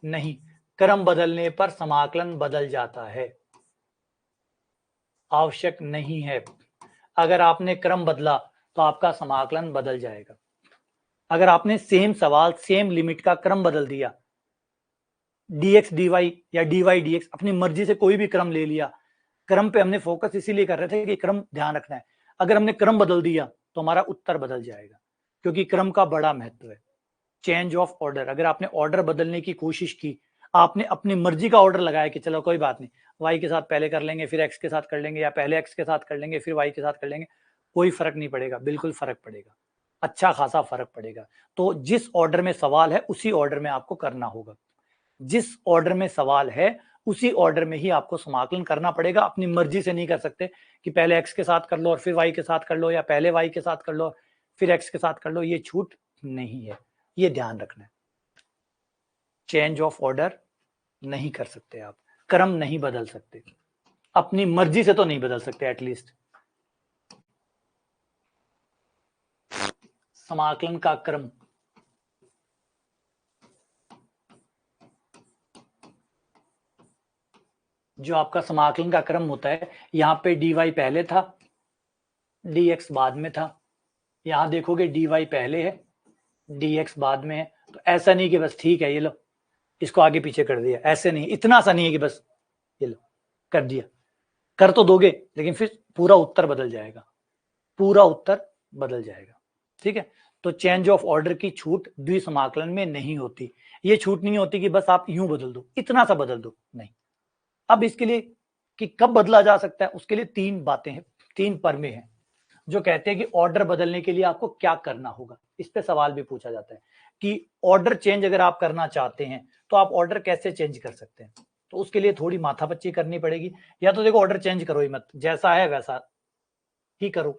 नहीं, क्रम बदलने पर समाकलन बदल जाता है, आवश्यक नहीं है। अगर आपने क्रम बदला तो आपका समाकलन बदल जाएगा। अगर आपने सेम सवाल सेम लिमिट का क्रम बदल दिया, dx dy या dy dx अपनी मर्जी से कोई भी क्रम ले लिया, क्रम पे हमने फोकस इसीलिए कर रहे थे कि क्रम ध्यान रखना है, अगर हमने क्रम बदल दिया तो हमारा उत्तर बदल जाएगा, क्योंकि क्रम का बड़ा महत्व है। चेंज ऑफ ऑर्डर, अगर आपने ऑर्डर बदलने की कोशिश की, आपने अपनी मर्जी का ऑर्डर लगाया कि चलो कोई बात नहीं, y के साथ पहले कर लेंगे फिर x के साथ कर लेंगे, या पहले x के साथ कर लेंगे फिर y के साथ कर लेंगे, कोई फर्क नहीं पड़ेगा, बिल्कुल फर्क पड़ेगा, अच्छा खासा फर्क पड़ेगा। तो जिस ऑर्डर में सवाल है उसी ऑर्डर में आपको करना होगा, जिस ऑर्डर में सवाल है उसी ऑर्डर में ही आपको समाकलन करना पड़ेगा। अपनी मर्जी से नहीं कर सकते कि पहले x के साथ कर लो और फिर y के साथ कर लो, या पहले y के साथ कर लो फिर x के साथ कर लो, ये छूट नहीं है, ये ध्यान रखना है। चेंज ऑफ ऑर्डर नहीं कर सकते आप, क्रम नहीं बदल सकते, अपनी मर्जी से तो नहीं बदल सकते एटलीस्ट। समाकलन का क्रम, जो आपका समाकलन का क्रम होता है, यहां पे dy पहले था, dx बाद में था, यहां देखोगे dy पहले है, dx बाद में है। तो ऐसा नहीं कि बस ठीक है ये लो इसको आगे पीछे कर दिया, ऐसे नहीं, इतना सा नहीं है कि बस ये लो कर दिया, कर तो दोगे लेकिन फिर पूरा उत्तर बदल जाएगा, पूरा उत्तर बदल जाएगा। ठीक है, तो चेंज ऑफ ऑर्डर की छूट द्विसमाकलन में नहीं होती, ये छूट नहीं होती कि बस आप यूं बदल दो, इतना सा बदल दो, नहीं। अब इसके लिए कि कब बदला जा सकता है, उसके लिए तीन बातें हैं, तीन परमे हैं जो कहते हैं कि ऑर्डर बदलने के लिए आपको क्या करना होगा। इस पे सवाल भी पूछा जाता है कि ऑर्डर चेंज अगर आप करना चाहते हैं तो आप ऑर्डर कैसे चेंज कर सकते हैं। तो उसके लिए थोड़ी माथापच्ची करनी पड़ेगी, या तो देखो ऑर्डर चेंज करो ही मत, जैसा है वैसा ही करो,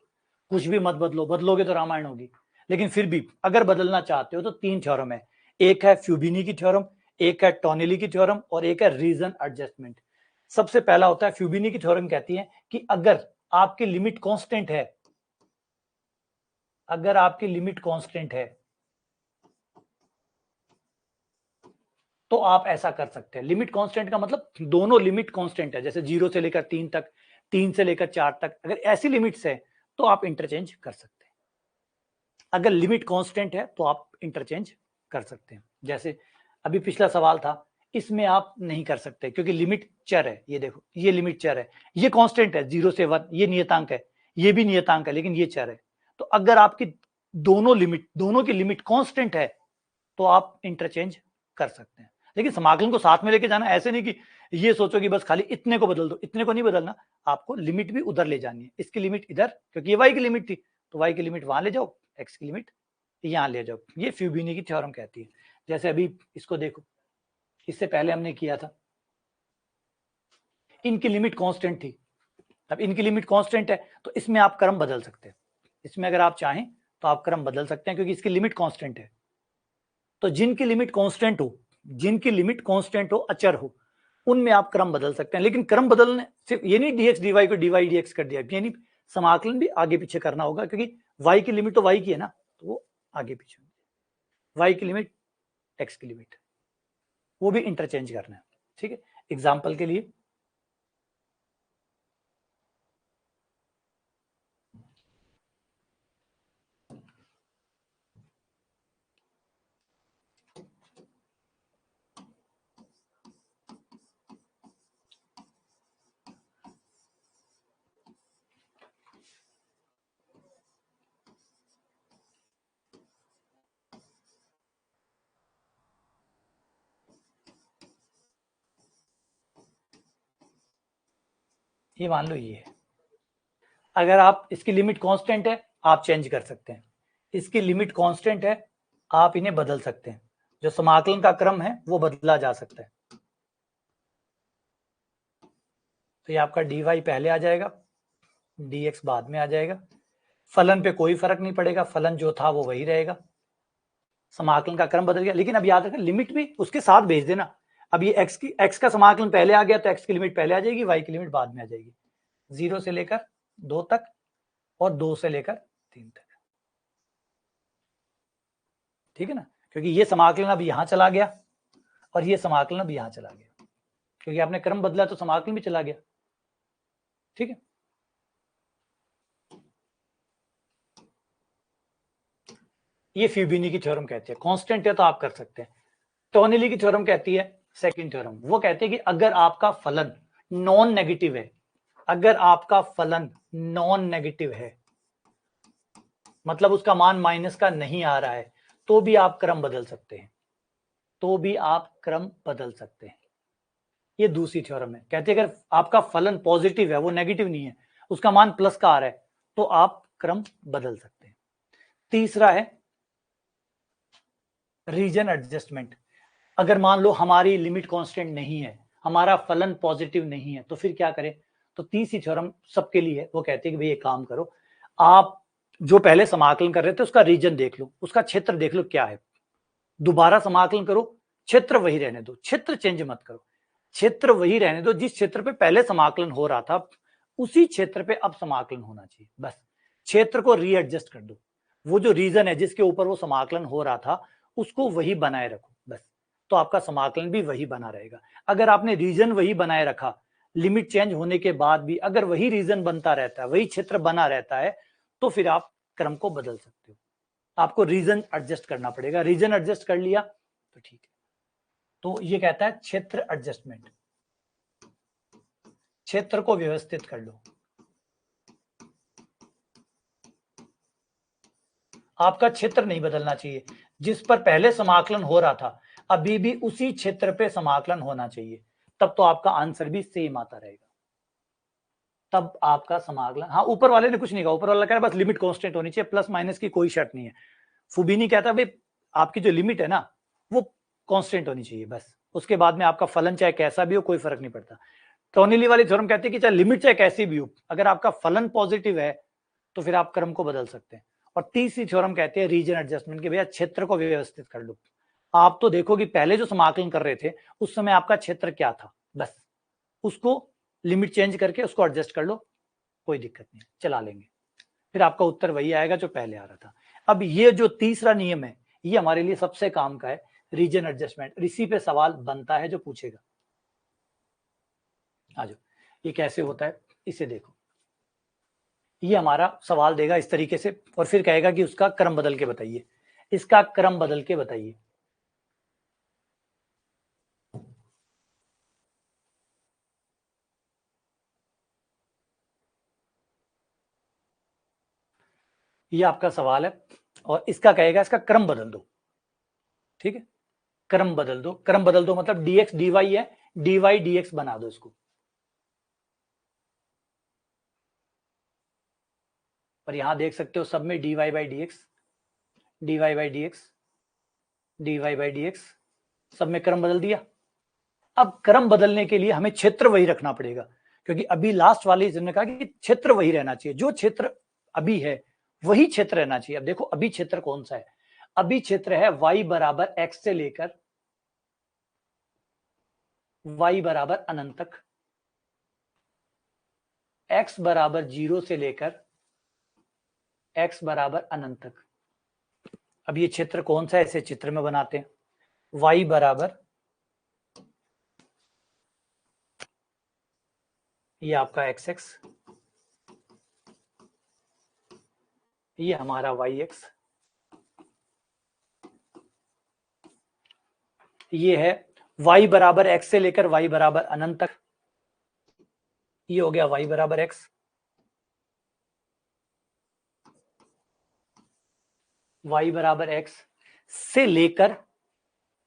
कुछ भी मत बदलो, बदलोगे तो रामायण होगी। लेकिन फिर भी अगर बदलना चाहते हो तो तीन थ्योरम है, एक है फ्यूबिनी की थ्योरम, एक है टॉनेली की थ्योरम और एक है रीजन एडजस्टमेंट। सबसे पहला होता है फ्यूबिनी की थ्योरम, कहती है कि अगर आपकी लिमिट कांस्टेंट है, अगर आपकी लिमिट कांस्टेंट है तो आप ऐसा कर सकते हैं। लिमिट कांस्टेंट का मतलब दोनों लिमिट कांस्टेंट है, जैसे 0 से लेकर 3 तक, 3 से लेकर 4 तक, अगर ऐसी लिमिट्स है तो आप इंटरचेंज कर सकते हैं। अगर लिमिट कांस्टेंट है तो आप इंटरचेंज कर सकते हैं। जैसे अभी पिछला सवाल था, इसमें आप नहीं कर सकते क्योंकि लिमिट चर है, ये देखो ये लिमिट चर है, ये कांस्टेंट है 0 से 1, ये नियतांक है, ये भी नियतांक है, लेकिन ये चर है। तो अगर आपकी दोनों की लिमिट कांस्टेंट है तो आप इंटरचेंज कर सकते हैं। लेकिन समाकलन को साथ में लेके जाना, ऐसे नहीं कि ये सोचो कि बस खाली इतने को बदल दो, इतने को नहीं बदलना, आपको लिमिट भी उधर ले जानी है, इसकी लिमिट इधर, क्योंकि ये y की लिमिट थी तो y की लिमिट वहां ले जाओ, x की लिमिट यहां ले जाओ, ये फ्यूबिनी की थ्योरम कहती है। जैसे अभी इसको देखो, इससे पहले हमने किया था, इनकी लिमिट कांस्टेंट थी, अब इनकी लिमिट कांस्टेंट है तो इसमें आप क्रम बदल सकते हैं, इसमें अगर आप चाहें तो आप क्रम बदल सकते हैं क्योंकि इसकी लिमिट कांस्टेंट है। तो जिनकी लिमिट कांस्टेंट हो, जिनकी लिमिट कांस्टेंट हो, अचर हो, उनमें आप क्रम बदल सकते हैं। लेकिन क्रम बदलने सिर्फ ये नहीं dx dy को dy dx कर दिया, ये नहीं, समाकलन भी आगे पीछे करना होगा क्योंकि y की लिमिट तो y की है ना, तो वो आगे पीछे, y की लिमिट x की लिमिट, वो भी इंटरचेंज करना है। ठीक है, एग्जाम्पल के लिए ये मान लो ये है। अगर आप इसकी लिमिट कांस्टेंट है आप चेंज कर सकते हैं, इसकी लिमिट कांस्टेंट है आप इन्हें बदल सकते हैं, जो समाकलन का क्रम है वो बदला जा सकता है। तो ये आपका dy पहले आ जाएगा, dx बाद में आ जाएगा। फलन पे कोई फर्क नहीं पड़ेगा, फलन जो था वो वही रहेगा, समाकलन का क्रम बदल गया। लेकिन अब याद रखें लिमिट भी उसके साथ भेज देना। अब ये x का समाकलन पहले आ गया तो x की लिमिट पहले आ जाएगी, y की लिमिट बाद में आ जाएगी, 0 से लेकर 2 तक और 2 से लेकर 3 तक। ठीक है ना, क्योंकि ये समाकलन अब यहां चला गया और ये समाकलन अब यहां चला गया, क्योंकि आपने क्रम बदला तो समाकलन भी चला गया। ठीक है, ये फ्यूबिनी की थ्योरम कहती है। कांस्टेंट है तो आप कर सकते हैं। टोनेली की थ्योरम कहती है, सेकंड थ्योरम, वो कहते हैं कि अगर आपका फलन नॉन नेगेटिव है, अगर आपका फलन नॉन नेगेटिव है मतलब उसका मान माइनस का नहीं आ रहा है, तो भी आप क्रम बदल सकते हैं, तो भी आप क्रम बदल सकते हैं। ये दूसरी थ्योरम है, कहते हैं अगर आपका फलन पॉजिटिव है, वो नेगेटिव नहीं है, उसका मान प्लस का आ रहा है, तो आप क्रम बदल सकते हैं। तीसरा है रीजन एडजस्टमेंट। अगर मान लो हमारी लिमिट कांस्टेंट नहीं है, हमारा फलन पॉजिटिव नहीं है, तो फिर क्या करें? तो तीसरी थ्योरम सबके लिए है, वो कहते हैं कि भाई एक काम करो, आप जो पहले समाकलन कर रहे थे उसका रीजन देख लो, उसका क्षेत्र देख लो क्या है, दोबारा समाकलन करो, क्षेत्र वही रहने दो, क्षेत्र चेंज मत करो, क्षेत्र वही रहने दो, जिस क्षेत्र पे पहले समाकलन हो रहा था उसी क्षेत्र पे अब समाकलन होना चाहिए। बस क्षेत्र को रीएडजस्ट कर दो, वो जो रीजन है जिसके ऊपर वो समाकलन हो रहा था उसको वही बनाए रखो बस, तो आपका समाकलन भी वही बना रहेगा। अगर आपने रीजन वही बनाए रखा, लिमिट चेंज होने के बाद भी अगर वही रीजन बनता रहता है, वही क्षेत्र बना रहता है, तो फिर आप क्रम को बदल सकते हो। आपको रीजन एडजस्ट करना पड़ेगा, रीजन एडजस्ट कर लिया तो ठीक है। तो ये कहता है क्षेत्र एडजस्टमेंट, क्षेत्र को व्यवस्थित कर लो। आपका क्षेत्र नहीं बदलना चाहिए, जिस पर पहले समाकलन हो रहा था अभी भी उसी क्षेत्र पे समाकलन होना चाहिए, तब तो आपका आंसर भी सेम आता रहेगा, तब आपका समाकलन। हाँ, ऊपर वाले ने कुछ नहीं कहा, ऊपर वाला कह रहा है बस लिमिट कांस्टेंट होनी चाहिए, प्लस माइनस की कोई शर्त नहीं है। फुबीनी कहता है भाई आपकी जो लिमिट है ना वो कांस्टेंट होनी चाहिए बस, उसके बाद में आपका फलन चाहे कैसा भी हो कोई फर्क नहीं पड़ता। टोनेली वाली थ्योरम कहती है कि चाहे लिमिट चाहे कैसी भी हो, अगर आपका फलन पॉजिटिव है तो फिर आप क्रम को बदल सकते हैं। और तीसरी थ्योरम कहते हैं रीजन एडजस्टमेंट के, भैया क्षेत्र को व्यवस्थित कर लो। आप तो देखो कि पहले जो समाकलन कर रहे थे उस समय आपका क्षेत्र क्या था, बस उसको लिमिट चेंज करके उसको एडजस्ट कर लो, कोई दिक्कत नहीं, चला लेंगे, फिर आपका उत्तर वही आएगा जो पहले आ रहा था। अब ये जो तीसरा नियम है ये हमारे लिए सबसे काम का है, रीजन एडजस्टमेंट। इसी पे सवाल बनता है जो पूछेगा। आ जाओ, ये कैसे होता है इसे देखो, ये हमारा सवाल देगा इस तरीके से और फिर कहेगा कि उसका क्रम बदल के बताइए, इसका क्रम बदल के बताइए। ये आपका सवाल है और इसका कहेगा इसका क्रम बदल दो। ठीक है, क्रम बदल दो, क्रम बदल दो मतलब dx dy है, dy dx बना दो इसको। और यहां देख सकते हो सब में dy by dx, dy by dx, dy by dx, सब में क्रम बदल दिया। अब क्रम बदलने के लिए हमें क्षेत्र वही रखना पड़ेगा, क्योंकि अभी लास्ट वाले ने कहा कि क्षेत्र वही रहना चाहिए, जो क्षेत्र अभी है वही क्षेत्र रहना चाहिए। अब देखो अभी क्षेत्र कौन सा है, अभी क्षेत्र है y बराबर x से लेकर y बराबर अनंत तक, x बराबर 0 से लेकर x बराबर अनंत तक। अब ये क्षेत्र कौन सा है इसे चित्र में बनाते हैं, y बराबर, ये आपका x, ये हमारा yx, ये है y बराबर x से लेकर y बराबर अनंत तक, ये हो गया y बराबर x, y बराबर x से लेकर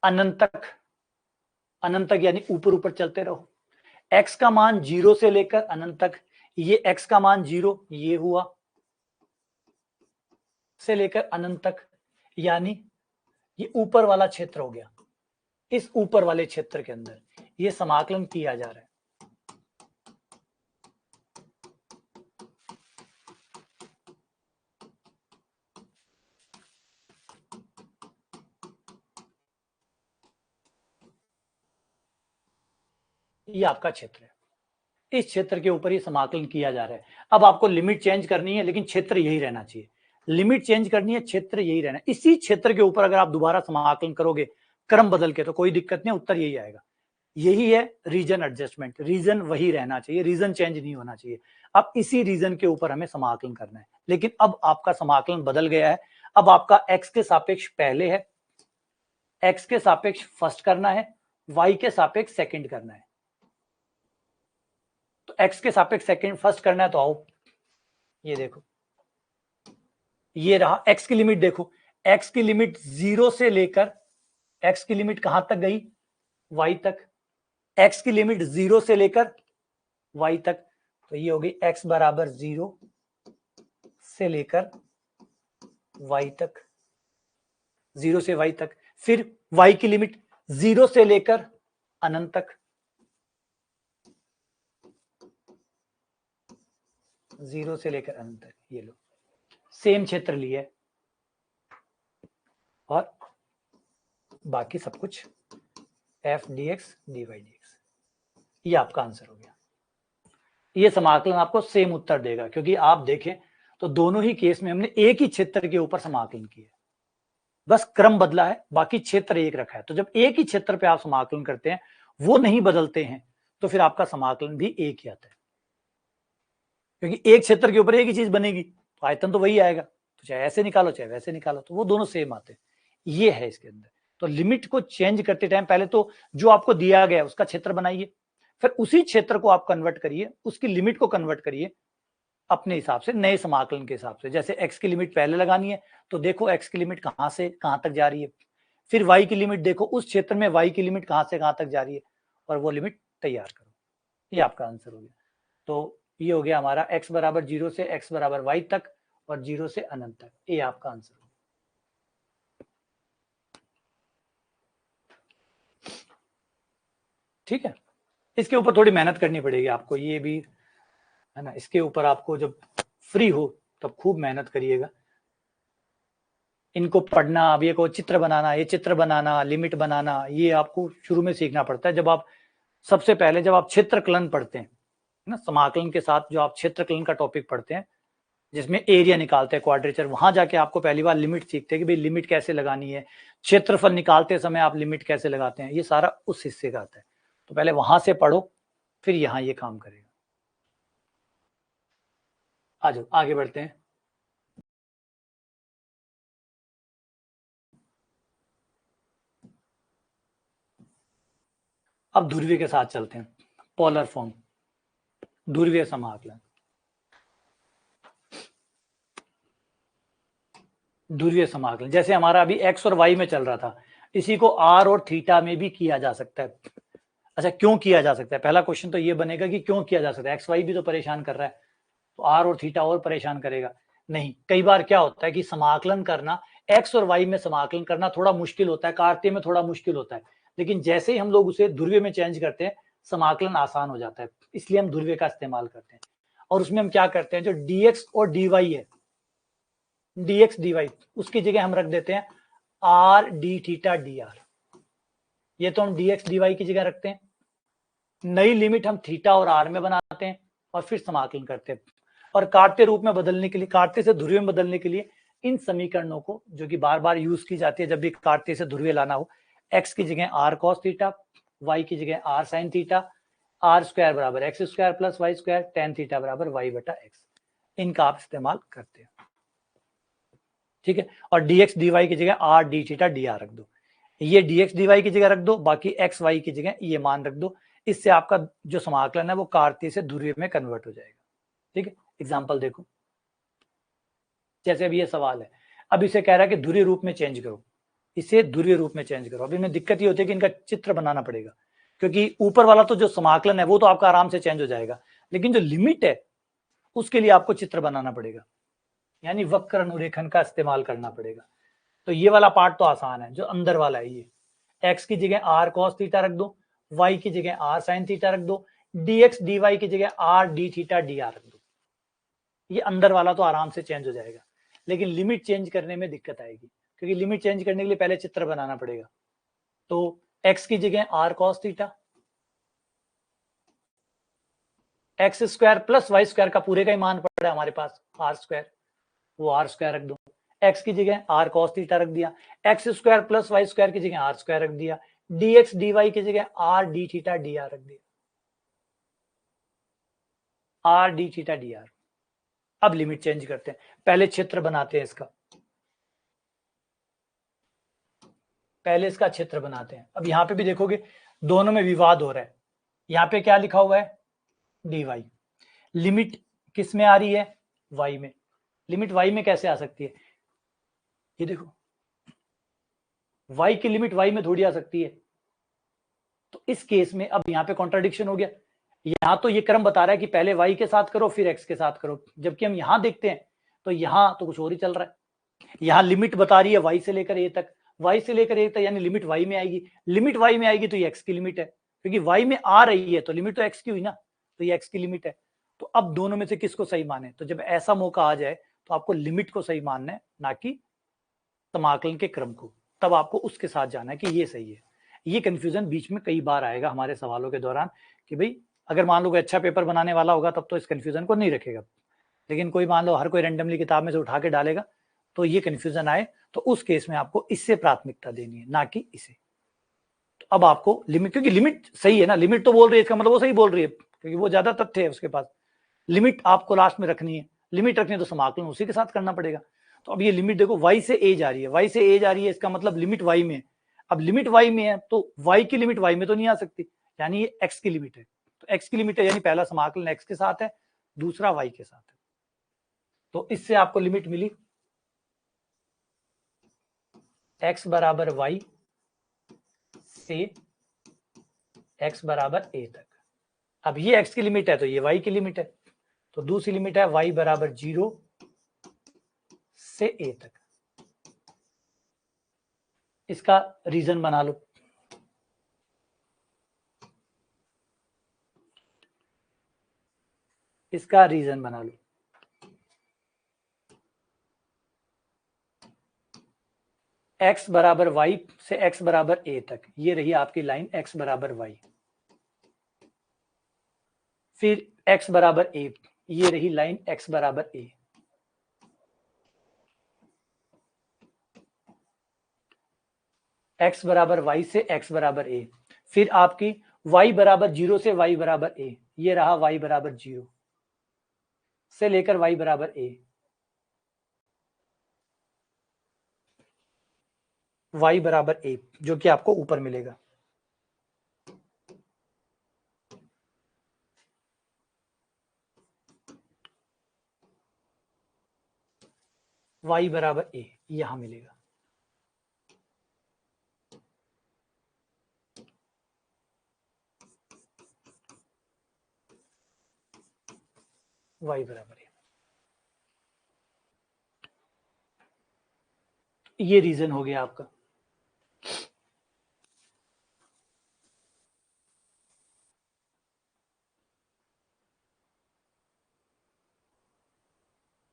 अनंत तक, अनंत तक यानी ऊपर ऊपर चलते रहो, x का मान 0 से लेकर अनंत तक, ये x का मान 0 ये हुआ से लेकर अनंत तक, यानी ये ऊपर वाला क्षेत्र हो गया। इस ऊपर वाले क्षेत्र के अंदर ये समाकलन किया जा रहा है। ये आपका क्षेत्र है, इस क्षेत्र के ऊपर ये समाकलन किया जा रहा है। अब आपको लिमिट चेंज करनी है, लेकिन क्षेत्र यही रहना चाहिए। लिमिट चेंज करनी है, क्षेत्र यही रहना है। इसी क्षेत्र के ऊपर अगर आप दोबारा समाकलन करोगे क्रम बदल के तो कोई दिक्कत नहीं, उत्तर यही आएगा। यही है रीजन एडजस्टमेंट, रीजन वही रहना चाहिए, रीजन चेंज नहीं होना चाहिए। अब इसी रीजन के ऊपर हमें समाकलन करना है, लेकिन अब आपका समाकलन बदल गया है। अब आपका x के सापेक्ष पहले है, x के सापेक्ष फर्स्ट करना है, y के सापेक्ष सेकंड करना है। तो x के सापेक्ष सेकंड फर्स्ट करना है, तो आओ ये देखो, ये रहा x की लिमिट। देखो x की लिमिट 0 से लेकर, x की लिमिट कहां तक गई, y तक। x की लिमिट 0 से लेकर y तक, तो ये होगी x बराबर 0 से लेकर y तक, 0 से y तक। फिर y की लिमिट 0 से लेकर अनंत तक, 0 से लेकर अनंत तक। ये लो सेम क्षेत्र लिए और बाकी सब कुछ f dx dy dx, ये आपका आंसर हो गया। ये समाकलन आपको सेम उत्तर देगा, क्योंकि आप देखें तो दोनों ही केस में हमने एक ही क्षेत्र के ऊपर समाकलन किया, बस क्रम बदला है, बाकी क्षेत्र एक रखा है। तो जब एक ही क्षेत्र पे आप समाकलन करते हैं, वो नहीं बदलते हैं, तो फिर आपका समाकलन भी एक ही आता है, क्योंकि एक क्षेत्र के ऊपर एक ही चीज बनेगी, तो आयतन तो वही आएगा। तो चाहे ऐसे निकालो चाहे वैसे निकालो, तो वो दोनों सेम आते हैं। ये है इसके अंदर। तो लिमिट को चेंज करते टाइम पहले तो जो आपको दिया गया उसका क्षेत्र बनाइए, फिर उसी क्षेत्र को आप कन्वर्ट करिए, उसकी लिमिट को कन्वर्ट करिए अपने हिसाब से, नए समाकलन के हिसाब से। जैसे x की लिमिट पहले लगानी है, तो देखो x की लिमिट कहां से कहां तक जा रही है, फिर y की लिमिट देखो उस क्षेत्र में y की लिमिट कहां से कहां तक जा रही है, और वो लिमिट तैयार करो। ये आपका आंसर हो गया। तो ये हो गया हमारा x बराबर 0 से x बराबर y तक और 0 से अनंत तक। ये आपका आंसर हो गया। ठीक है, इसके ऊपर थोड़ी मेहनत करनी पड़ेगी आपको, ये भी है ना। इसके ऊपर आपको जब फ्री हो तब खूब मेहनत करिएगा, इनको पढ़ना। अब ये को चित्र बनाना, ये चित्र बनाना, लिमिट बनाना, ये आपको शुरू में सीखना पड़ता है। जब आप सबसे पहले जब आप क्षेत्रकलन पढ़ते हैं ना, समाकलन के साथ जो आप क्षेत्रकलन का टॉपिक पढ़ते हैं, जिसमें एरिया निकालते हैं, क्वाड्रेचर, वहां जाके आपको पहली बार लिमिट सीखते हैं कि भाई लिमिट कैसे लगानी है, क्षेत्रफल निकालते समय आप लिमिट कैसे लगाते हैं, ये सारा उस हिस्से का आता है। तो पहले वहां से पढ़ो, फिर यहाँ ये काम करेगा। आ जाओ आगे बढ़ते हैं। अब ध्रुवीय के साथ चलते हैं, पोलर फॉर्म, ध्रुवीय समाकलन। ध्रुवीय समाकलन जैसे हमारा अभी x और y में चल रहा था, इसी को r और थीटा में भी किया जा सकता है। अच्छा, क्यों किया जा सकता है? पहला क्वेश्चन तो ये बनेगा कि क्यों किया जा सकता है, एक्स वाई भी तो परेशान कर रहा है, तो आर और थीटा और परेशान करेगा। नहीं, कई बार क्या होता है कि समाकलन करना, एक्स और वाई में समाकलन करना थोड़ा मुश्किल होता है, कार्तीय में थोड़ा मुश्किल होता है, लेकिन जैसे ही हम लोग उसे ध्रुवीय में चेंज करते हैं, समाकलन आसान हो जाता है। इसलिए हम ध्रुवीय का इस्तेमाल करते हैं। और उसमें हम क्या करते हैं, जो dx और dy है, dx dy, उसकी जगह हम रख देते हैं r d थीटा dr। ये तो हम dx dy की जगह रखते हैं, नई लिमिट हम थीटा और आर में बनाते हैं और फिर समाकलन करते हैं। और काटते रूप में बदलने के लिए, काटते से ध्रुवीय में बदलने के लिए इन समीकरणों को, जो कि बार बार यूज की जाती है जब भी काटते से ध्रुवीय लाना हो, x की जगह आर कॉस थीटा, y की जगह r sine theta, r square बराबर x square plus y square, tan theta बराबर वाई बटा एक्स, इनका आप इस्तेमाल करते हैं। ठीक है, और dx dy की जगह R D theta D R रख दो, ये dx dy की जगह रख दो, बाकी x y की जगह ये मान रख दो। इससे आपका जो समाकलन है वो कार्तीय से ध्रुवीय में कन्वर्ट हो जाएगा। ठीक है, एग्जांपल देखो, जैसे अभी ये सवाल है, अब इसे कह रहा है कि ध्रुवीय रूप में चेंज करो, इसे ध्रुवीय रूप में चेंज करो। अभी में दिक्कत ये होती है कि इनका चित्र बनाना पड़ेगा, क्योंकि ऊपर वाला तो जो समाकलन है वो तो आपका आराम से चेंज हो जाएगा, लेकिन जो लिमिट है उसके लिए आपको चित्र बनाना पड़ेगा, यानी वक्र अनुरेखण का इस्तेमाल करना पड़ेगा। तो ये वाला पार्ट तो आसान है, जो अंदर वाला है ये x की जगह r cos थीटा रख दो, y की जगह r sin थीटा रख दो, dx dy की जगह r d थीटा dr रख दो। ये अंदर वाला तो आराम से चेंज हो जाएगा, लेकिन लिमिट चेंज करने में दिक्कत आएगी, क्योंकि लिमिट चेंज करने के लिए पहले चित्र बनाना पड़ेगा। तो x की जगह r cos theta, x square plus y square का पूरे का ही मान पड़ा है हमारे पास आर स्क्वायर, वो आर स्क्वायर रख दो। एक्स की जगह आर कॉस थीटा रख दिया, x square plus y square की जगह आर स्क्वायर रख दिया, dx dy की जगह R D theta D R रख दिया, R D theta D R. अब लिमिट चेंज करते हैं, पहले क्षेत्र बनाते हैं इसका, पहले इसका क्षेत्र बनाते हैं। अब यहां पे भी देखोगे दोनों में विवाद हो रहा है। यहां पे क्या लिखा हुआ है, dy, लिमिट किस में आ रही है, y में। लिमिट y में कैसे आ सकती है, ये देखो y की लिमिट y में थोड़ी आ सकती है। तो इस केस में अब यहाँ पे कॉन्ट्राडिक्शन हो गया, यहां तो ये क्रम बता रहा है कि पहले y के साथ करो फिर x के साथ करो, जबकि हम यहां देखते हैं तो यहां तो कुछ और ही चल रहा है। यहां लिमिट बता रही है y से लेकर a तक, y से लेकर a तक, यानी लिमिट y में आएगी, लिमिट y में आएगी तो ये x की लिमिट है, क्योंकि y में आ रही है तो लिमिट तो x की हुई ना, तो ये x की लिमिट है। तो अब दोनों में से किसको सही माने, तो जब ऐसा मौका आ जाए तो आपको लिमिट को सही मानना है, ना कि समाकलन के क्रम को, तब आपको उसके साथ जाना है कि ये सही है। ये कंफ्यूजन बीच में कई बार आएगा हमारे सवालों के दौरान कि भाई अगर मान लो कोई अच्छा पेपर बनाने वाला होगा तब तो इस कंफ्यूजन को नहीं रखेगा, लेकिन कोई मान लो हर कोई रैंडमली किताब में से उठा के डालेगा तो ये कंफ्यूजन आए, तो उस केस में आपको इससे प्राथमिकता देनी है, ना कि इसे। तो अब आपको लिमिट, क्योंकि लिमिट सही है ना, लिमिट तो बोल रही है, इसका मतलब वो सही बोल रही है, क्योंकि वो ज्यादा तथ्य है उसके पास। लिमिट आपको लास्ट में रखनी है, लिमिट रखनी है तो समाकलन उसी के साथ करना पड़ेगा। तो अब ये लिमिट देखो y से a जा रही है, y से a जा रही है, इसका मतलब लिमिट y में है। अब लिमिट y में है तो y की लिमिट y में तो नहीं आ सकती, यानी ये x की लिमिट है। तो x की लिमिट है, यानी पहला समाकलन x के साथ है, दूसरा y के साथ है। तो इससे आपको लिमिट मिली x बराबर y से x बराबर a तक। अब ये x की लिमिट है तो ये y की लिमिट है, तो दूसरी लिमिट है y बराबर 0 से a तक। इसका रीजन बना लो, इसका रीजन बना लो। x बराबर y से x बराबर a तक, ये रही आपकी लाइन x बराबर y, फिर x बराबर a, ये रही लाइन x बराबर a, x बराबर y से x बराबर a, फिर आपकी y बराबर 0 से y बराबर a, ये रहा y बराबर 0 से लेकर y बराबर a, y बराबर a, जो कि आपको ऊपर मिलेगा। y बराबर a यहां मिलेगा, y बराबर a। ये रीजन हो गया आपका।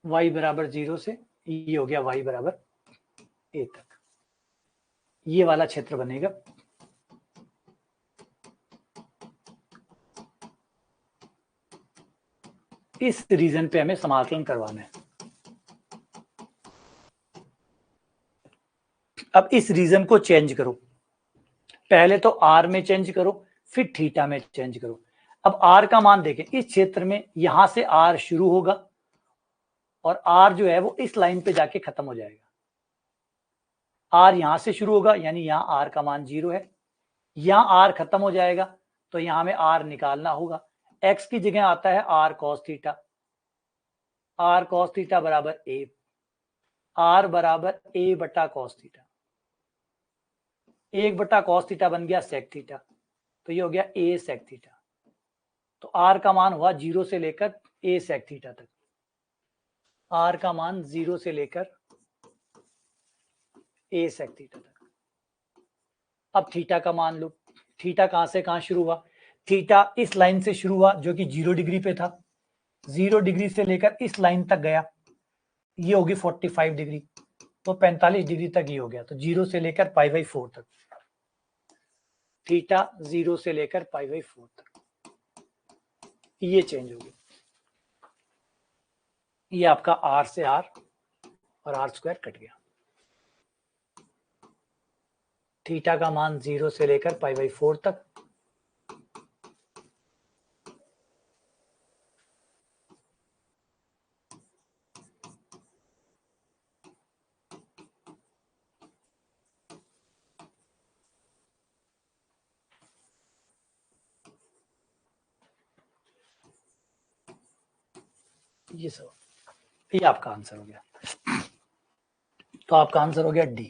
y बराबर 0 से ये हो गया y बराबर a तक, ये वाला क्षेत्र बनेगा। इस रीजन पे हमें समाकलन करवाना है। अब इस रीजन को चेंज करो, पहले तो r में चेंज करो, फिर थीटा में चेंज करो। अब r का मान देखें, इस क्षेत्र में यहां से r शुरू होगा और r जो है वो इस लाइन पे जाके खत्म हो जाएगा। r यहां से शुरू होगा, यानी यहां r का मान 0 है, यहां r खत्म हो जाएगा तो यहां में r निकालना होगा। x की जगह आता है r cos theta, r cos theta बराबर a, r बराबर a बटा cos थीटा, 1 बटा cos थीटा बन गया sec थीटा, तो ये हो गया a sec थीटा। तो r का मान हुआ 0 से लेकर a sec थीटा तक, r का मान 0 से लेकर a sec थीटा तक। अब थीटा का मान लो, थीटा कहां से कहां शुरू हुआ, थीटा इस लाइन से शुरू हुआ जो कि 0 डिग्री पे था, 0 डिग्री से लेकर इस लाइन तक गया, ये होगी 45 डिग्री, तो 45 डिग्री तक ये हो गया। तो 0 से लेकर π/4 तक, थीटा 0 से लेकर π/4 तक ये चेंज हो गया। ये आपका r से r और r² कट गया। थीटा का मान 0 से लेकर π/4 तक, ये सब, ये आपका आंसर हो गया। तो आपका आंसर हो गया डी।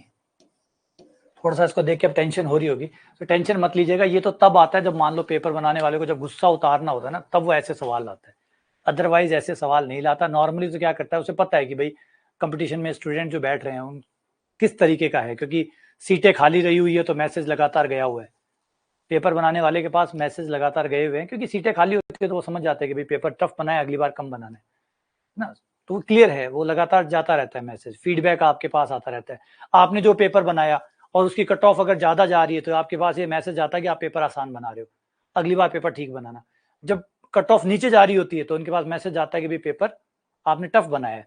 थोड़ा सा इसको देख के अब टेंशन हो रही होगी, तो टेंशन मत लीजिएगा, ये तो तब आता है जब मान लो पेपर बनाने वाले को जब गुस्सा उतारना होता है ना, तब वो ऐसे सवाल लाता है, अदरवाइज ऐसे सवाल नहीं लाता। नॉर्मली तो क्या करता है, उसे पता है कि भाई कंपटीशन में स्टूडेंट जो बैठ रहे हैं उन किस तरीके का है, क्योंकि सीटें खाली रही हुई है तो मैसेज लगातार गया हुआ है। पेपर बनाने वाले के पास मैसेज लगातार गए हुए हैं, क्योंकि सीटें खाली होती है तो वो समझ जाते हैं कि भाई पेपर टफ बना है, अगली बार कम बनाना है ना, तो क्लियर है, वो लगातार जाता रहता है मैसेज, फीडबैक आपके पास आता रहता है। आपने जो पेपर बनाया और उसकी कट ऑफ अगर ज्यादा जा रही है तो आपके पास ये मैसेज आता है कि आप पेपर आसान बना रहे हो, अगली बार पेपर ठीक बनाना। जब कट ऑफ नीचे जा रही होती है तो उनके पास मैसेज आता है कि भाई पेपर आपने टफ बनाया है।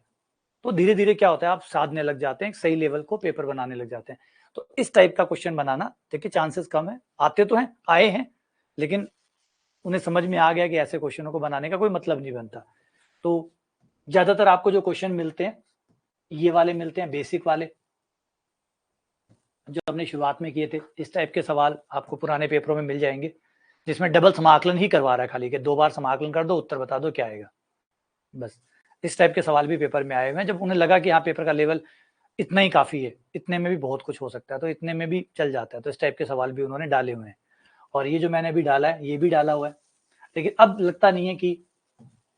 तो धीरे धीरे क्या होता है, आप साधने लग जाते हैं, सही लेवल को पेपर बनाने लग जाते हैं। तो इस टाइप का क्वेश्चन बनाना देखिए चांसेस कम है, आते तो हैं, आए हैं, लेकिन उन्हें समझ में आ गया कि ऐसे क्वेश्चनों को बनाने का कोई मतलब नहीं बनता। तो ज्यादातर आपको जो क्वेश्चन मिलते हैं ये वाले मिलते हैं, बेसिक वाले जो हमने शुरुआत में किए थे। इस टाइप के सवाल आपको पुराने पेपरों में मिल जाएंगे, जिसमें डबल समाकलन ही करवा रहा है खाली, कि 2 बार समाकलन कर दो, उत्तर बता दो क्या आएगा, बस। इस टाइप के सवाल भी पेपर में आए हुए हैं, जब उन्हें लगा कि हाँ पेपर का लेवल इतना ही काफी है, इतने में भी बहुत कुछ हो सकता है, तो इतने में भी चल जाता है, तो इस टाइप के सवाल भी उन्होंने डाले हुए हैं। और ये जो मैंने अभी डाला है ये भी डाला हुआ है, लेकिन अब लगता नहीं है कि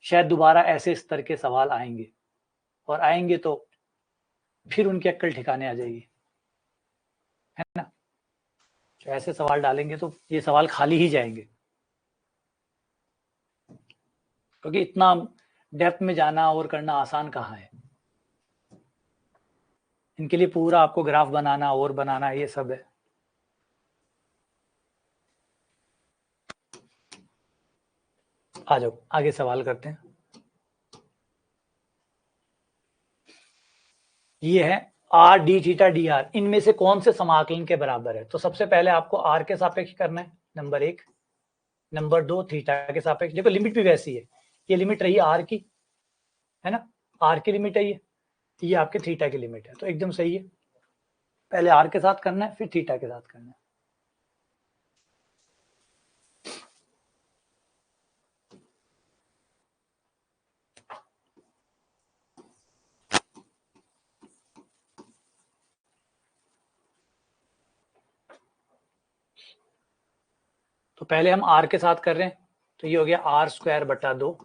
शायद दोबारा ऐसे स्तर के सवाल आएंगे, और आएंगे तो फिर उनकी अक्ल ठिकाने आ जाएगी, है ना। तो ऐसे सवाल डालेंगे तो ये सवाल खाली ही जाएंगे, क्योंकि इतना डेप्थ में जाना और करना आसान कहाँ है। इनके लिए पूरा आपको ग्राफ बनाना और बनाना, ये सब है। आ जाओ आगे सवाल करते हैं। ये है R D theta D R, इनमें से कौन से समाकलन के बराबर है। तो सबसे पहले आपको आर के सापेक्ष करना है, नंबर 1। नंबर 2 थीटा के सापेक्ष। देखो लिमिट भी वैसी है, ये लिमिट रही आर की, है ना, आर की लिमिट है ये आपके थीटा की लिमिट है, तो एकदम सही है। पहले आर के साथ करना है, फिर थीटा के साथ करना है। तो पहले हम आर के साथ कर रहे हैं, तो ये हो गया r² बटा 2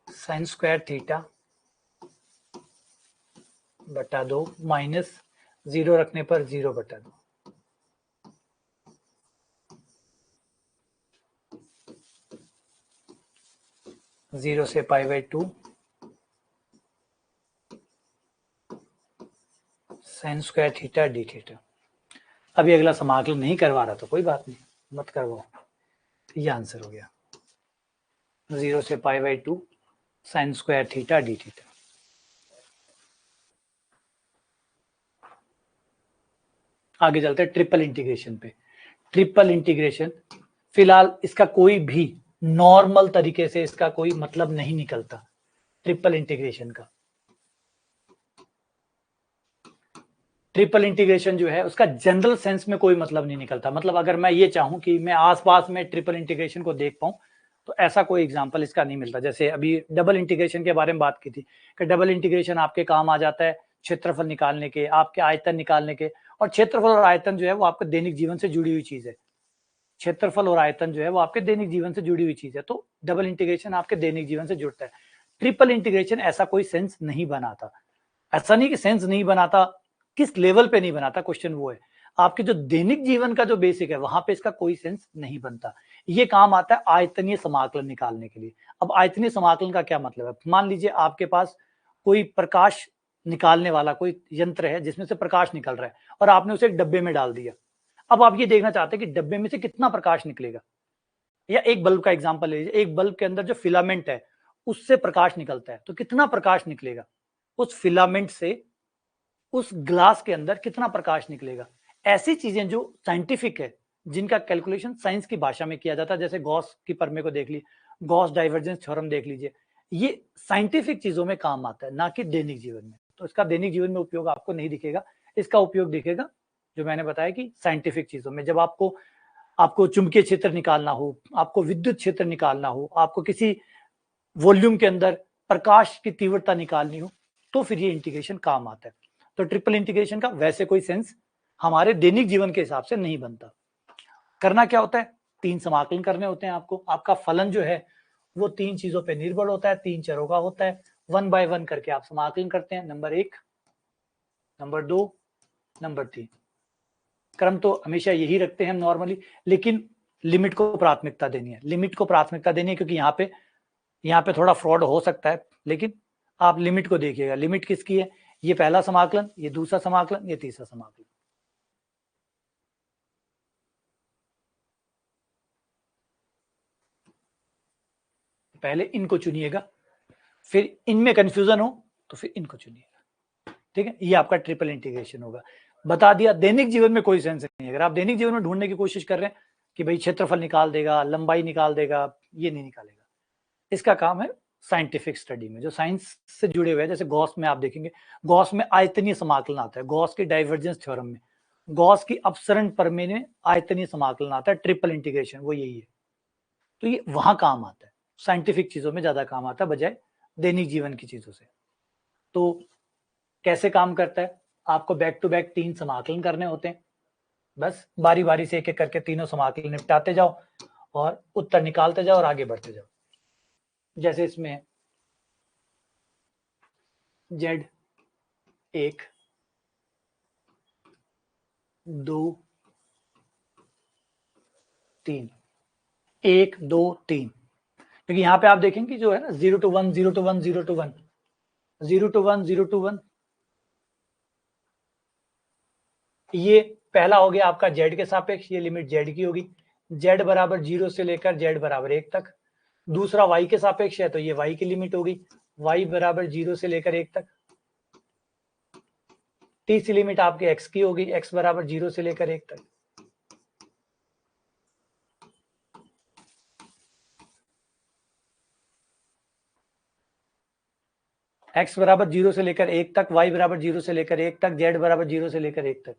sin² थीटा बटा 2 माइनस 0 रखने पर 0 बटा 2, जीरो से π/2 sin² थीटा डी थीटा। अभी अगला समाकलन नहीं करवा रहा तो कोई बात नहीं, मत करवाओ। ये आंसर हो गया 0 से π/2 sin² थीटा डी थीटा। आगे चलते हैं ट्रिपल इंटीग्रेशन पे। ट्रिपल इंटीग्रेशन, फिलहाल इसका कोई भी नॉर्मल तरीके से इसका कोई मतलब नहीं निकलता ट्रिपल इंटीग्रेशन का। ट्रिपल इंटीग्रेशन जो है उसका जनरल सेंस में कोई मतलब नहीं निकलता। मतलब अगर मैं ये चाहूं कि मैं आसपास में ट्रिपल इंटीग्रेशन को देख पाऊं तो ऐसा कोई एग्जांपल इसका नहीं मिलता। जैसे अभी डबल इंटीग्रेशन के बारे में बात की थी कि डबल इंटीग्रेशन आपके काम आ जाता है क्षेत्रफल निकालने के, आपके आयतन निकालने के। और क्षेत्रफल और आयतन जो है वो आपके दैनिक जीवन से जुड़ी हुई चीज है। क्षेत्रफल और आयतन जो है वो आपके दैनिक जीवन से जुड़ी हुई चीज है, तो डबल इंटीग्रेशन आपके दैनिक जीवन से जुड़ता है। ट्रिपल इंटीग्रेशन ऐसा कोई सेंस नहीं बनाता। ऐसा नहीं कि सेंस नहीं बनाता, किस लेवल पे नहीं बनाता, क्वेश्चन वो है। आपके जो दैनिक जीवन का जो बेसिक है वहां पे इसका कोई सेंस नहीं बनता। ये काम आता है आयतनीय समाकलन निकालने के लिए। अब आयतनीय समाकलन का क्या मतलब है? मान लीजिए आपके पास कोई प्रकाश निकालने वाला कोई यंत्र है जिसमें से प्रकाश निकल रहा है और आपने उसे एक डब्बे में डाल दिया। अब आप ये देखना चाहते हैं कि डब्बे में से कितना प्रकाश निकलेगा। या एक बल्ब का एग्जांपल ले लीजिए, एक बल्ब के अंदर जो फिलामेंट है उससे प्रकाश निकलता है, तो कितना प्रकाश निकलेगा उस फिलामेंट से, उस ग्लास के अंदर कितना प्रकाश निकलेगा। ऐसी चीजें जो साइंटिफिक है, जिनका कैलकुलेशन साइंस की भाषा में किया जाता है, जैसे गॉस की प्रमेय को देख लीजिए, गॉस डाइवर्जेंस थ्योरम देख लीजिए, ये साइंटिफिक चीजों में काम आता है, ना कि दैनिक जीवन में। तो इसका दैनिक जीवन में उपयोग आपको नहीं दिखेगा, इसका उपयोग दिखेगा जो मैंने बताया कि साइंटिफिक चीजों में। जब आपको आपको चुंबकीय क्षेत्र निकालना हो, आपको विद्युत क्षेत्र निकालना हो, आपको किसी वॉल्यूम के अंदर प्रकाश की तीव्रता निकालनी हो, तो फिर ये इंटीग्रेशन काम आता है। तो ट्रिपल इंटीग्रेशन का वैसे कोई सेंस हमारे दैनिक जीवन के हिसाब से नहीं बनता। करना क्या होता है? 3 समाकलन करने होते हैं आपको। आपका फलन जो है वो 3 चीजों पे निर्भर होता है, 3 चरों का होता है। 1 बाय 1 करके आप समाकलन करते हैं, नंबर 1, नंबर 2, नंबर 3। क्रम तो हमेशा यही रखते हैं हम नॉर्मली, लेकिन लिमिट को प्राथमिकता देनी है। लिमिट को प्राथमिकता देनी है क्योंकि यहाँ पे थोड़ा फ्रॉड हो सकता है, लेकिन आप लिमिट को देखिएगा। लिमिट किसकी है? ये पहला समाकलन, ये दूसरा समाकलन, ये तीसरा समाकलन। पहले इनको चुनिएगा, फिर इनमें कंफ्यूजन हो तो फिर इनको चुनिएगा। ठीक है, ये आपका ट्रिपल इंटीग्रेशन होगा। बता दिया, दैनिक जीवन में कोई सेंस नहीं है। अगर आप दैनिक जीवन में ढूंढने की कोशिश कर रहे हैं कि भाई क्षेत्रफल निकाल देगा, लंबाई निकाल देगा, ये नहीं निकालेगा। इसका काम है साइंटिफिक स्टडी में, जो साइंस से जुड़े हुए हैं। जैसे गॉस में आप देखेंगे, गॉस में आयतनीय समाकलन आता है, गॉस की डाइवर्जेंस थ्योरम में, गॉस की अपसरण प्रमेय में आयतनीय समाकलन आता है, ट्रिपल इंटीग्रेशन वो यही है। तो ये वहां काम आता है, साइंटिफिक चीजों में ज्यादा काम आता है बजाय दैनिक जीवन की चीजों से। तो कैसे काम करता है? आपको बैक टू बैक 3 समाकलन करने होते हैं। बस बारी बारी से एक एक करके तीनों समाकलन निपटाते जाओ और उत्तर निकालते जाओ और आगे बढ़ते जाओ। जैसे इसमें Z 1, 2, 3, 1, 2, 3, क्योंकि यहाँ पे आप देखेंगे जो है ना 0 to 1, 0 to 1, 0 to 1, 0 to 1, 0 to 1, ये पहला हो गया आपका Z के सापेक्ष, ये लिमिट Z की होगी। Z बराबर 0 से लेकर Z बराबर 1 तक। दूसरा Y के सापेक्ष है तो ये Y की लिमिट होगी, Y बराबर 0 से लेकर 1 तक। तीसरी लिमिट आपकी X की होगी, X बराबर 0 से लेकर 1 तक। X बराबर 0 से लेकर 1 तक, Y बराबर 0 से लेकर 1 तक, Z बराबर 0 से लेकर 1 तक।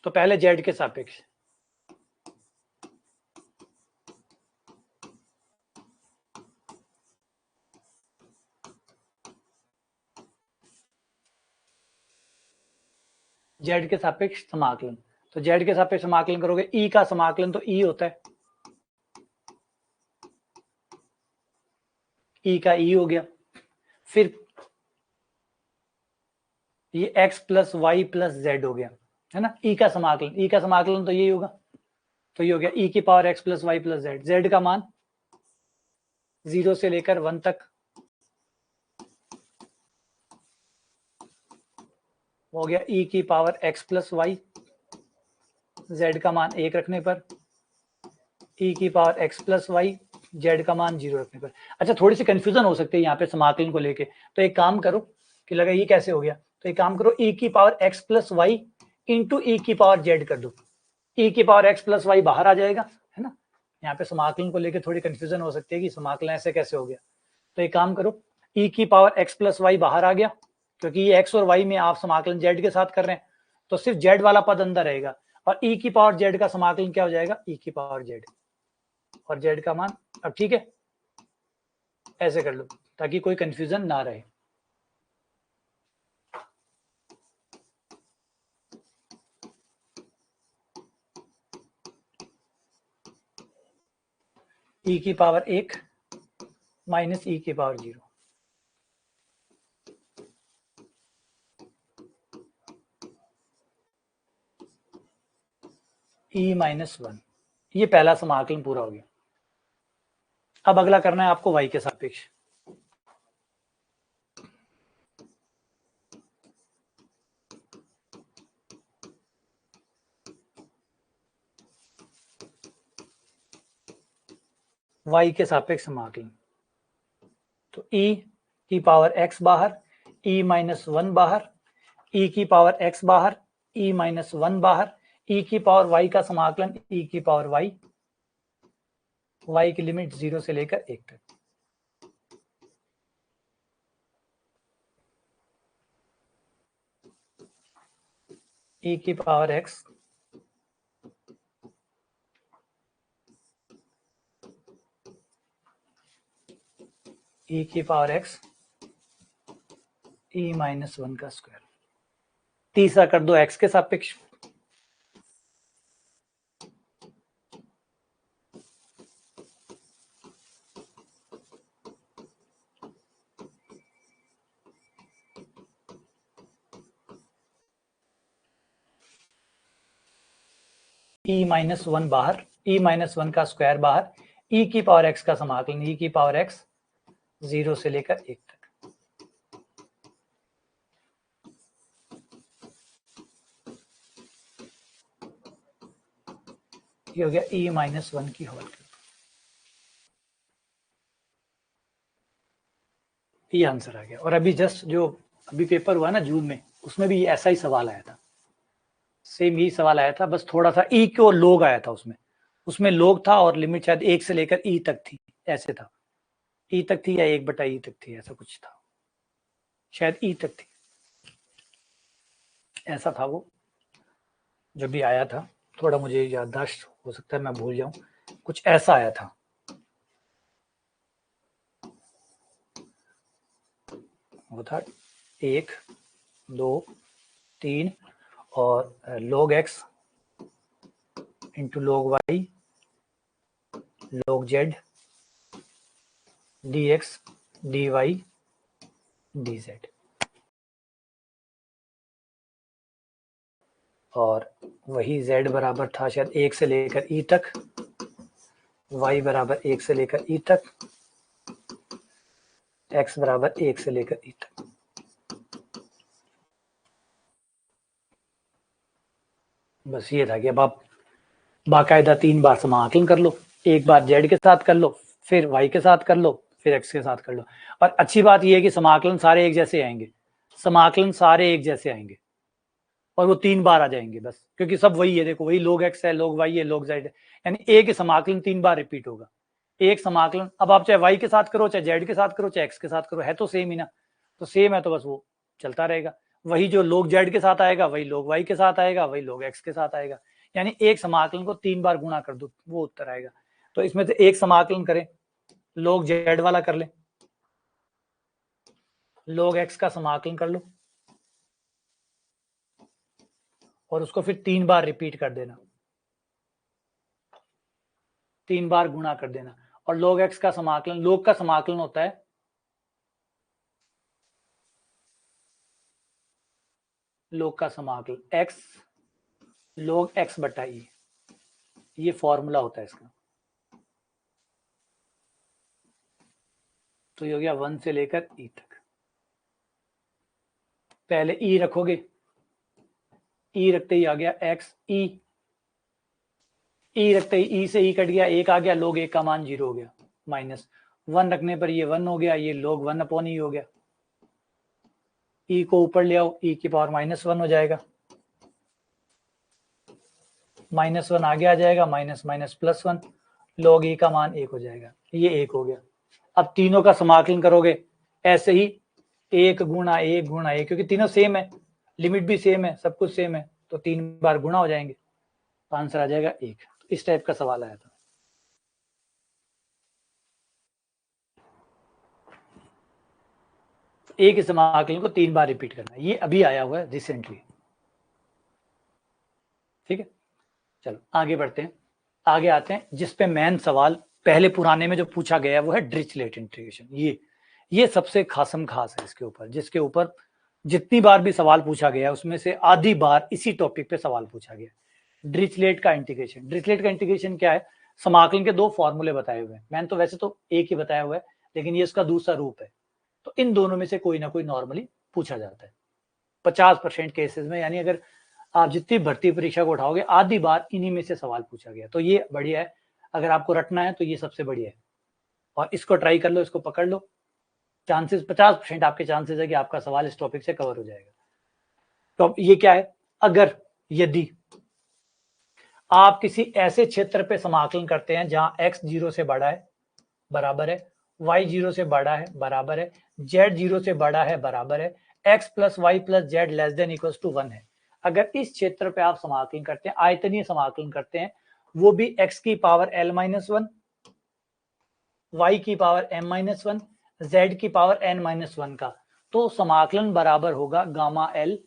तो पहले Z के सापेक्ष, Z के सापेक्ष समाकलन। तो Z के सापेक्ष समाकलन करोगे, E का समाकलन तो E होता है, E का E हो गया। फिर ये X plus y plus Z हो गया, है ना। E का समाकलन, E का समाकलन तो यही होगा, तो ये हो गया E की power X plus y plus Z। Z का मान 0 से लेकर 1 तक हो गया E की power X plus y, Z का मान 1 रखने पर E की power X plus y, Z का मान 0 रखने पर। अच्छा, थोड़ी सी कंफ्यूजन हो सकती है यहाँ पे समाकलन को लेके, तो एक काम करो कि लगा ये कैसे हो गया, तो एक काम करो E की power X plus y into e की पावर जेड कर दो, ई की पावर एक्स प्लस वाई बाहर आ जाएगा, है ना। यहाँ पे समाकलन को लेकर थोड़ी कंफ्यूजन हो सकती है कि समाकलन ऐसे कैसे हो गया। तो एक काम करो, ई की पावर एक्स प्लस वाई बाहर आ गया, क्योंकि ये एक्स और वाई में आप समाकलन जेड के साथ कर रहे हैं, तो सिर्फ जेड वाला पद अंदर रहेगा, और ई की पावर जेड का समाकलन क्या हो जाएगा, ई की पावर जेड, और जेड का मान। अब ठीक है, ऐसे कर लो ताकि कोई कंफ्यूजन ना रहे। ई की पावर 1 माइनस ई की पावर 0, ई माइनस 1, ये पहला समाकलन पूरा हो गया। अब अगला करना है आपको y के सापेक्ष। y के सापेक्ष समाकलन, तो e की पावर x बाहर, e माइनस 1 बाहर, e की पावर x बाहर, e माइनस 1 बाहर, e की पावर y का समाकलन e की पावर y की लिमिट 0 से लेकर 1 तक। e की पावर x e की पावर x e माइनस 1 का स्क्वायर। तीसरा कर दो x के सापेक्ष, e माइनस 1 बाहर, e माइनस 1 का स्क्वायर बाहर, e की पावर x का समाकलन e की पावर x 0 से लेकर 1 तक। ये हो गया e माइनस 1 की होल। ये आंसर आ गया। और अभी जस्ट जो अभी पेपर हुआ ना जून में, उसमें भी ऐसा ही सवाल आया था, सेम ही सवाल आया था, बस थोड़ा सा ई को लोग आया था उसमें लोग था और लिमिट शायद 1 से लेकर ई तक थी, ऐसे था, ई तक थी या 1/ई तक थी, ऐसा कुछ था, शायद ई तक थी, ऐसा था वो जो भी आया था। थोड़ा मुझे याददाश्त, हो सकता है मैं भूल जाऊं, कुछ ऐसा आया था। वो था 1, 2, 3 और log x into log y log z dx dy dz, और वही z बराबर था शायद 1 से लेकर e तक, y बराबर 1 से लेकर e तक, x बराबर 1 से लेकर e तक। बस ये था कि अब आप बाकायदा 3 बार समाकलन कर लो, एक बार z के साथ कर लो, फिर y के साथ कर लो, फिर x के साथ कर लो। और अच्छी बात यह है कि समाकलन सारे एक जैसे आएंगे, समाकलन सारे एक जैसे आएंगे और वो 3 बार आ जाएंगे बस, क्योंकि सब वही है, देखो वही log x है, log y है, log z है, यानी एक ही समाकलन 3 बार रिपीट होगा। एक समाकलन अब आप चाहे y के साथ करो, चाहे z के साथ करो, चाहे x के साथ करो, है तो सेम ही ना, तो सेम है तो बस वो चलता रहेगा। वही जो log z के साथ आएगा वही log y के साथ आएगा, वही log x के साथ आएगा, यानी एक समाकलन को 3 बार गुणा कर दो वो उत्तर आएगा। तो इसमें से एक समाकलन करें, log z वाला कर ले, log x का समाकलन कर लो और उसको फिर 3 बार रिपीट कर देना, 3 बार गुणा कर देना। और log x का समाकलन, log का समाकलन होता है log का समाकलन x log x बटा ई, ये फॉर्मूला होता है इसका। तो ये हो गया 1 से लेकर ई तक। पहले ई रखोगे, ई रखते ही आ गया x, ई रखते ही ई से ई कट गया, 1 आ गया, log 1 का मान 0 हो गया, माइनस 1 रखने पर ये 1 हो गया, ये log 1 अपॉन ई हो गया, ई को ऊपर ले आओ, ई की पावर -1 हो जाएगा, -1 आगे आ जाएगा, minus minus plus 1, log e का मान 1 हो जाएगा, ये 1 हो गया। अब तीनों का समाकलन करोगे ऐसे ही 1 गुणा 1 गुणा 1, क्योंकि तीनों सेम है, लिमिट भी सेम है, सब कुछ सेम है, तो 3 बार गुणा हो जाएंगे, तो आंसर आ जाएगा 1। तो इस टाइप का सवाल आया था। एक ही समाकलन को 3 बार रिपीट करना, ये अभी आया हुआ है रिसेंटली। ठीक है, चलो आगे बढ़ते हैं, आगे आते हैं जिसपे मेन सवाल पहले पुराने में जो पूछा गया है वो है डिरिचलेट इंटीग्रेशन। ये सबसे खासम खास है इसके ऊपर, जिसके ऊपर जितनी बार भी सवाल पूछा गया उसमें से आधी बार इसी टॉपिक पे सवाल पूछा गया। डिरिचलेट का इंटीग्रेशन, डिरिचलेट का इंटीग्रेशन क्या है? समाकलन के 2 फॉर्मूले बताए हुए हैं, मैंने तो वैसे तो एक ही बताया हुआ है, लेकिन ये इसका दूसरा रूप है, तो इन दोनों में से कोई ना कोई नॉर्मली पूछा जाता है 50% केसेस में, यानी अगर आप जितनी भर्ती परीक्षा को उठाओगे आधी बार इन्हीं में से सवाल पूछा गया, तो ये बढ़िया है, अगर आपको रटना है तो ये सबसे बढ़िया है, और इसको ट्राई कर लो, इसको पकड़ लो, चांसेस 50% आपके चांसेस है कि आपका सवाल इस टॉपिक से कवर हो जाएगा। तो ये क्या है? अगर यदि आप किसी ऐसे क्षेत्र पे समाकलन करते हैं जहां x 0 से बड़ा है बराबर है, y 0 से बड़ा है बराबर है, z 0 से बड़ा है बराबर है, x plus y plus z less than equal to 1 है, अगर इस क्षेत्र पे आप समाकलन करते हैं, आयतनीय समाकलन करते हैं, वो भी x की पावर l-1, y की पावर m-1, z की पावर n-1 का, तो समाकलन बराबर होगा गामा l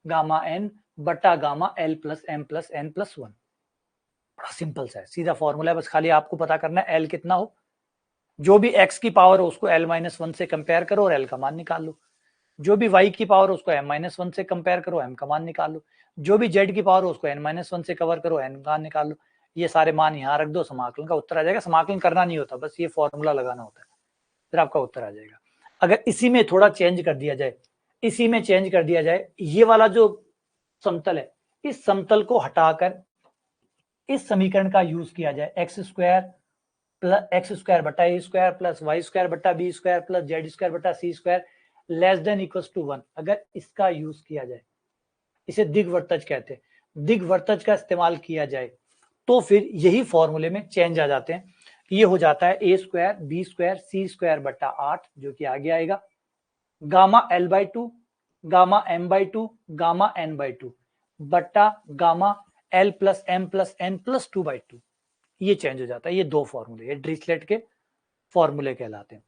गामा n बटा gamma l plus m plus n plus 1। बड़ा सिंपल सा है, सीधा फॉर्मूला है, बस खाली आपको पता करना है l कितना हो, जो भी x की पावर हो उसको l-1 से कंपेयर करो और l का मान निकाल लो, जो भी y की पावर हो उसको m-1 से कंपेयर करो, m का मान निकाल लो, जो भी z की पावर हो उसको n-1 से कवर करो, n का मान निकाल लो, ये सारे मान यहाँ रख दो, समाकलन का उत्तर आ जाएगा। समाकलन करना नहीं होता, बस ये फॉर्मूला लगाना होता है, फिर आपका उत्तर आ जाएगा। अगर इसी में थोड़ा चेंज कर दिया जाए, इसी में चेंज कर दिया जाए, ये वाला जो समतल है, इस समतल को हटाकर इस समीकरण का यूज किया जाए, एक्स स्क्वायर बटा a square plus y square बटा b square plus z square बटा c square less than equal to 1, अगर इसका यूज किया जाए, इसे दिग्वर्तज कहते हैं, दिग्वर्तज का इस्तेमाल किया जाए, तो फिर यही फॉर्मूले में चेंज आ जाते हैं, ये हो जाता है ए स्क्वायर बी स्क्वायर सी स्क्वायर बटा 8, जो कि आगे आएगा gamma l/2 gamma m/2 gamma n/2 बटा gamma l plus m plus n plus 2/2, ये चेंज हो जाता है। ये 2 फॉर्मूले, ये डिरिचलेट के फॉर्मूले कहलाते हैं।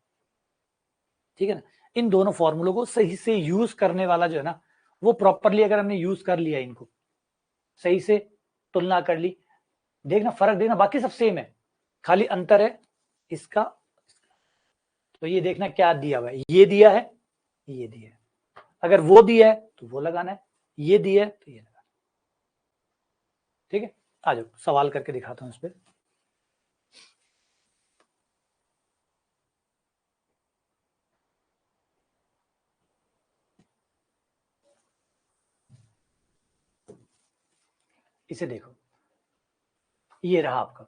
ठीक है ना, इन दोनों फॉर्मूलों को सही से यूज करने वाला जो है ना, वो प्रॉपरली अगर हमने यूज कर लिया, इनको सही से तुलना कर ली, देखना फर्क, देखना बाकी सब सेम है, खाली अंतर है इसका, तो ये देखना क्या दिया हुआ है, ये दिया है, ये दिया है, अगर वो दिया है तो वो लगाना है, ये दिया है तो ये लगाना है। ठीक है, आ जाओ सवाल करके दिखाता हूं इस पर। इसे देखो, ये रहा आपका,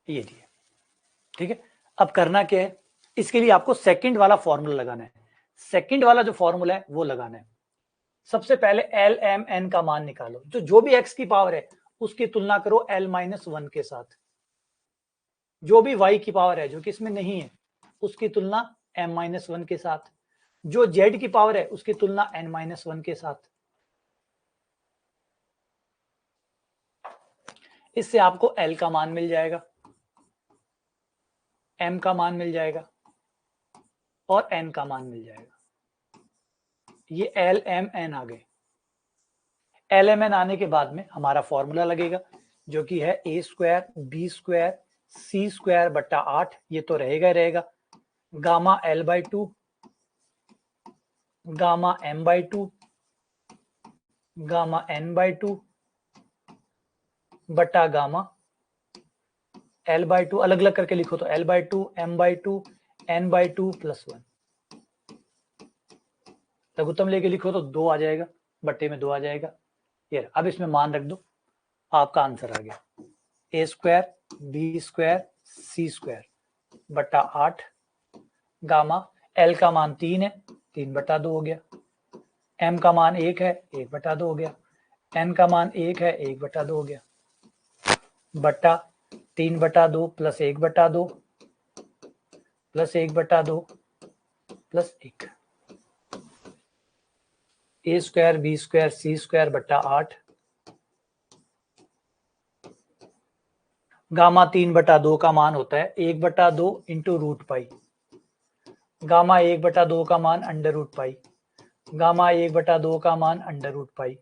ये दिया। ठीक है, अब करना क्या है, इसके लिए आपको सेकंड वाला फॉर्मूला लगाना है, सेकंड वाला जो फॉर्मूला है वो लगाना है। सबसे पहले एल एम एन का मान निकालो, जो भी एक्स की पावर है उसकी तुलना करो l-1 के साथ, जो भी y की पावर है जो कि इसमें नहीं है उसकी तुलना m-1 के साथ, जो z की पावर है उसकी तुलना n-1 के साथ। इससे आपको l का मान मिल जाएगा, m का मान मिल जाएगा और n का मान मिल जाएगा। ये एल एम एन आ गए, एल एम एन आने के बाद में हमारा फॉर्मूला लगेगा, जो कि है ए स्क्वायर बी स्क्वायर सी स्क्वायर बट्टा 8, ये तो रहेगा ही रहेगा, gamma l/2 gamma m/2 gamma n/2 बटा गामा l/2, अलग अलग करके लिखो तो l/2 m/2 n/2 प्लस 1, लघुत्तम लेके लिखो तो 2 आ जाएगा, बट्टे में 2 आ जाएगा। ये अब इसमें मान रख दो, आपका आंसर आ गया, ए स्क्वायर बी स्क्वायर सी स्क्वायर बटा 8 गामा, L का मान 3 है, 3/2 हो गया, M का मान 1 है, 1/2 हो गया, N का मान 1 है, 1/2 हो गया, बटा 3/2 plus 1/2 plus 1/2 plus 1, A square B square C square बटा 8 गामा 3/2 का मान होता है 1/2 इंटू रूट पाई, गामा 1/2 का मान अंडर रूट पाई, गामा 1/2 का मान अंडर रूट पाई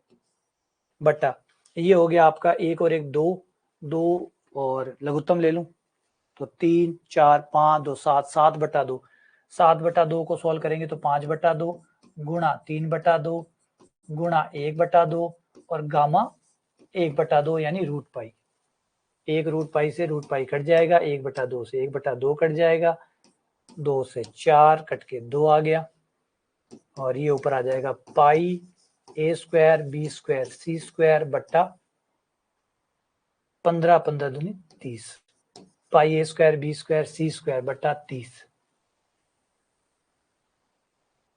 बटा, ये हो गया आपका 1 और 1 2, 2 और लघुत्तम ले लूं तो 3 4 5 2 7, 7/2, 7/2 को सॉल्व करेंगे तो 5/2 गुणा 3/2 गुणा 1/2 और गामा 1/2 यानी रूट पाई, 1 रूट पाई से रूट पाई कट जाएगा, 1/2 से 1/2 कट जाएगा, 2 से 4 कट के 2 आ गया और ये ऊपर आ जाएगा पाई A square B square C square बट्टा 15 15 दूनी 30, पाई A square B square C square बट्टा 30,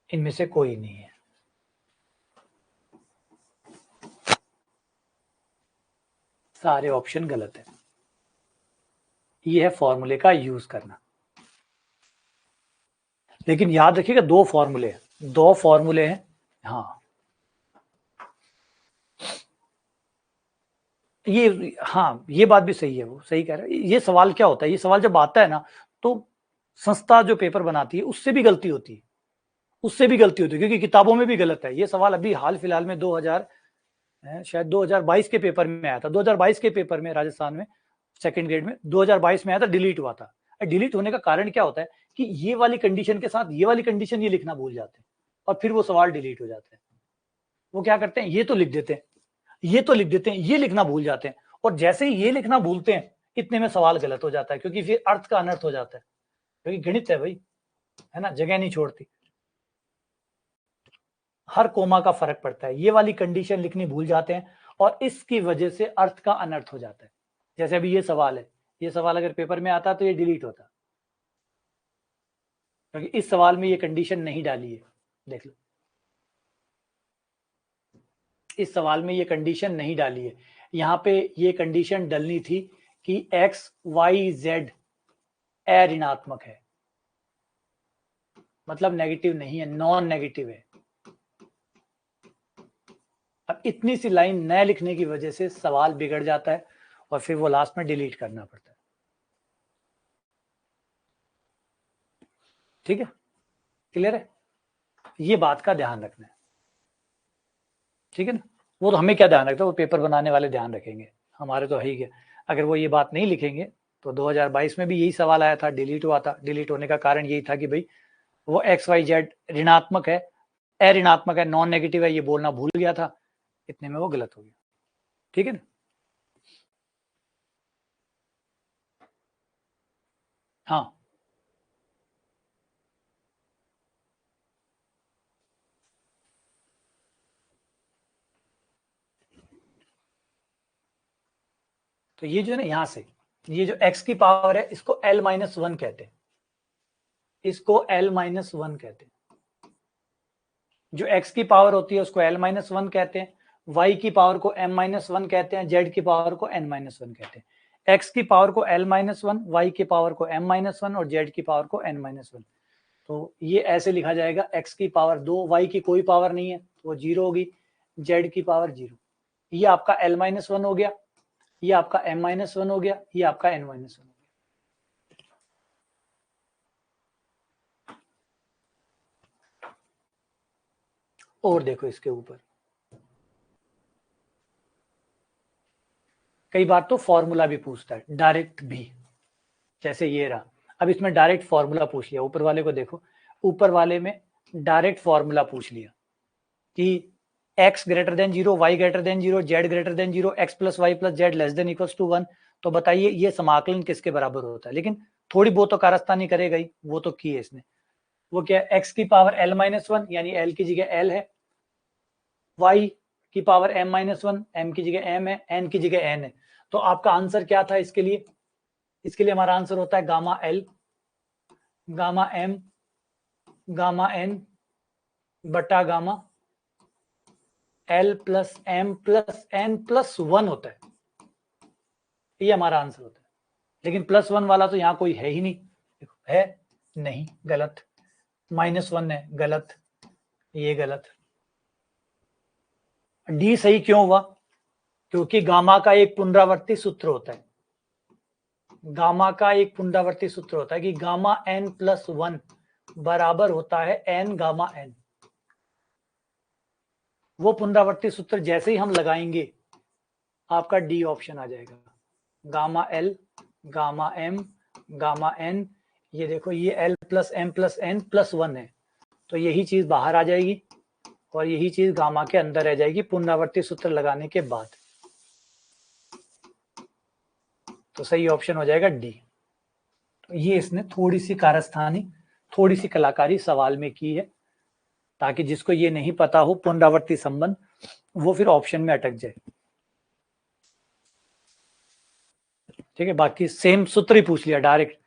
इनमें से कोई नहीं है। सारे ऑप्शन गलत है। ये है फॉर्मूले का यूज करना। लेकिन याद रखिएगा दो फॉर्मूले हैं। हाँ ये बात भी सही है, वो सही कह रहे हैं। ये सवाल क्या होता है, ये सवाल जब आता है ना तो संस्था जो पेपर बनाती है उससे भी गलती होती है, क्योंकि किताबों में भी गलत है। ये सवाल अभी हाल फिलहाल में 2022 के पेपर में आया था, 2022 के पेपर में राजस्थान में सेकंड ग्रेड में 2022 में आया था, डिलीट हुआ था। डिलीट होने का कारण क्या होता है कि ये वाली कंडीशन के साथ ये वाली कंडीशन ये लिखना भूल जाते हैं और फिर वो सवाल डिलीट हो जाते हैं। वो क्या करते हैं, ये तो लिख देते हैं, ये लिखना भूल जाते हैं, और जैसे ही ये लिखना भूलते हैं इतने में सवाल गलत हो जाता है, क्योंकि फिर अर्थ का अनर्थ हो जाता है, क्योंकि गणित है भाई, है ना, जगह नहीं छोड़ती, हर कोमा का फर्क पड़ता है। ये वाली कंडीशन लिखनी भूल जाते हैं और इसकी वजह से अर्थ का अनर्थ हो जाता है। जैसे अभी ये सवाल है, ये सवाल अगर पेपर में आता तो ये डिलीट होता, क्योंकि इस सवाल में ये कंडीशन नहीं डाली है। देख लो, इस सवाल में ये कंडीशन नहीं डाली है। यहाँ पे ये कंडीशन डलनी थी कि एक्स वाई जेड ऋणात्मक है, मतलब नेगेटिव नहीं है, नॉन नेगेटिव है। अब इतनी सी लाइन न लिखने की वजह से सवाल बिगड़ जाता है और फिर वो लास्ट में डिलीट करना पड़ता है। ठीक है, क्लियर है, ये बात का ध्यान रखना है। ठीक है ना, वो तो हमें क्या ध्यान रखता है, वो पेपर बनाने वाले ध्यान रखेंगे, हमारे तो है ही क्या। अगर वो ये बात नहीं लिखेंगे तो 2022 में भी यही सवाल आया था, डिलीट हुआ था। डिलीट होने का कारण यही था कि भाई वो एक्स वाई जेड ऋणात्मक है, ऋणात्मक है, नॉन नेगेटिव है, ये बोलना भूल गया था, इतने में वो गलत हो गया। ठीक है ना, हाँ तो ये जो है ना, यहां से ये जो x की पावर है इसको l-1 कहते हैं, इसको l-1 कहते हैं। जो x की पावर होती है उसको l-1 कहते हैं, y की पावर को m-1 कहते हैं, z की पावर को n-1 कहते हैं। x की पावर को l-1, y की पावर को m-1 और z की पावर को n-1। तो ये ऐसे लिखा जाएगा, x की पावर 2, y की कोई पावर नहीं है तो वो 0 होगी, z की पावर 0। ये आपका l-1 हो गया, ये आपका m-1 हो गया, ये आपका n-1 हो गया। और देखो इसके ऊपर कई बार तो फॉर्मूला भी पूछता है, डायरेक्ट भी, जैसे ये रहा। अब इसमें डायरेक्ट फॉर्मूला पूछ लिया, ऊपर वाले को देखो, ऊपर वाले में डायरेक्ट फॉर्मूला पूछ लिया कि x greater than 0, y greater than 0, z greater than 0, x plus y plus z less than equals to 1। तो बताइए ये समाकलन किसके बराबर होता है। लेकिन थोड़ी बहुत तो कारस्तानी करेगा ही, वो तो की है इसने। वो क्या है, x की पावर l-1 यानी l की जगह l है, y की पावर m-1, m की जगह m है, n की जगह n है। तो आपका आंसर क्या था इसके लिए, हमारा आंसर होता है gamma l, gamma m gamma n बटा gamma l plus m plus n plus 1 होता है। ये हमारा आंसर होता है। लेकिन प्लस 1 वाला तो यहां कोई है ही नहीं, है नहीं, गलत। -1 है, गलत, ये गलत। डी सही क्यों हुआ? क्योंकि गामा का एक पुनरावर्ती सूत्र होता है, गामा का एक पुनरावर्ती सूत्र होता है कि गामा n प्लस 1 बराबर होता है n गामा n। वो पुनरावर्ती सूत्र जैसे ही हम लगाएंगे आपका डी ऑप्शन आ जाएगा। Gamma l gamma m gamma n, ये देखो ये l plus m plus n plus 1 है, तो यही चीज बाहर आ जाएगी और यही चीज गामा के अंदर रह जाएगी पुनरावर्ती सूत्र लगाने के बाद। तो सही ऑप्शन हो जाएगा डी। तो ये इसने थोड़ी सी कारस्तानी, थोड़ी सी कलाकारी सवाल में की है, ताकि जिसको ये नहीं पता हो पुनरावर्ती संबंध, वो फिर ऑप्शन में अटक जाए। ठीक है, बाकी सेम सूत्र ही पूछ लिया डायरेक्ट,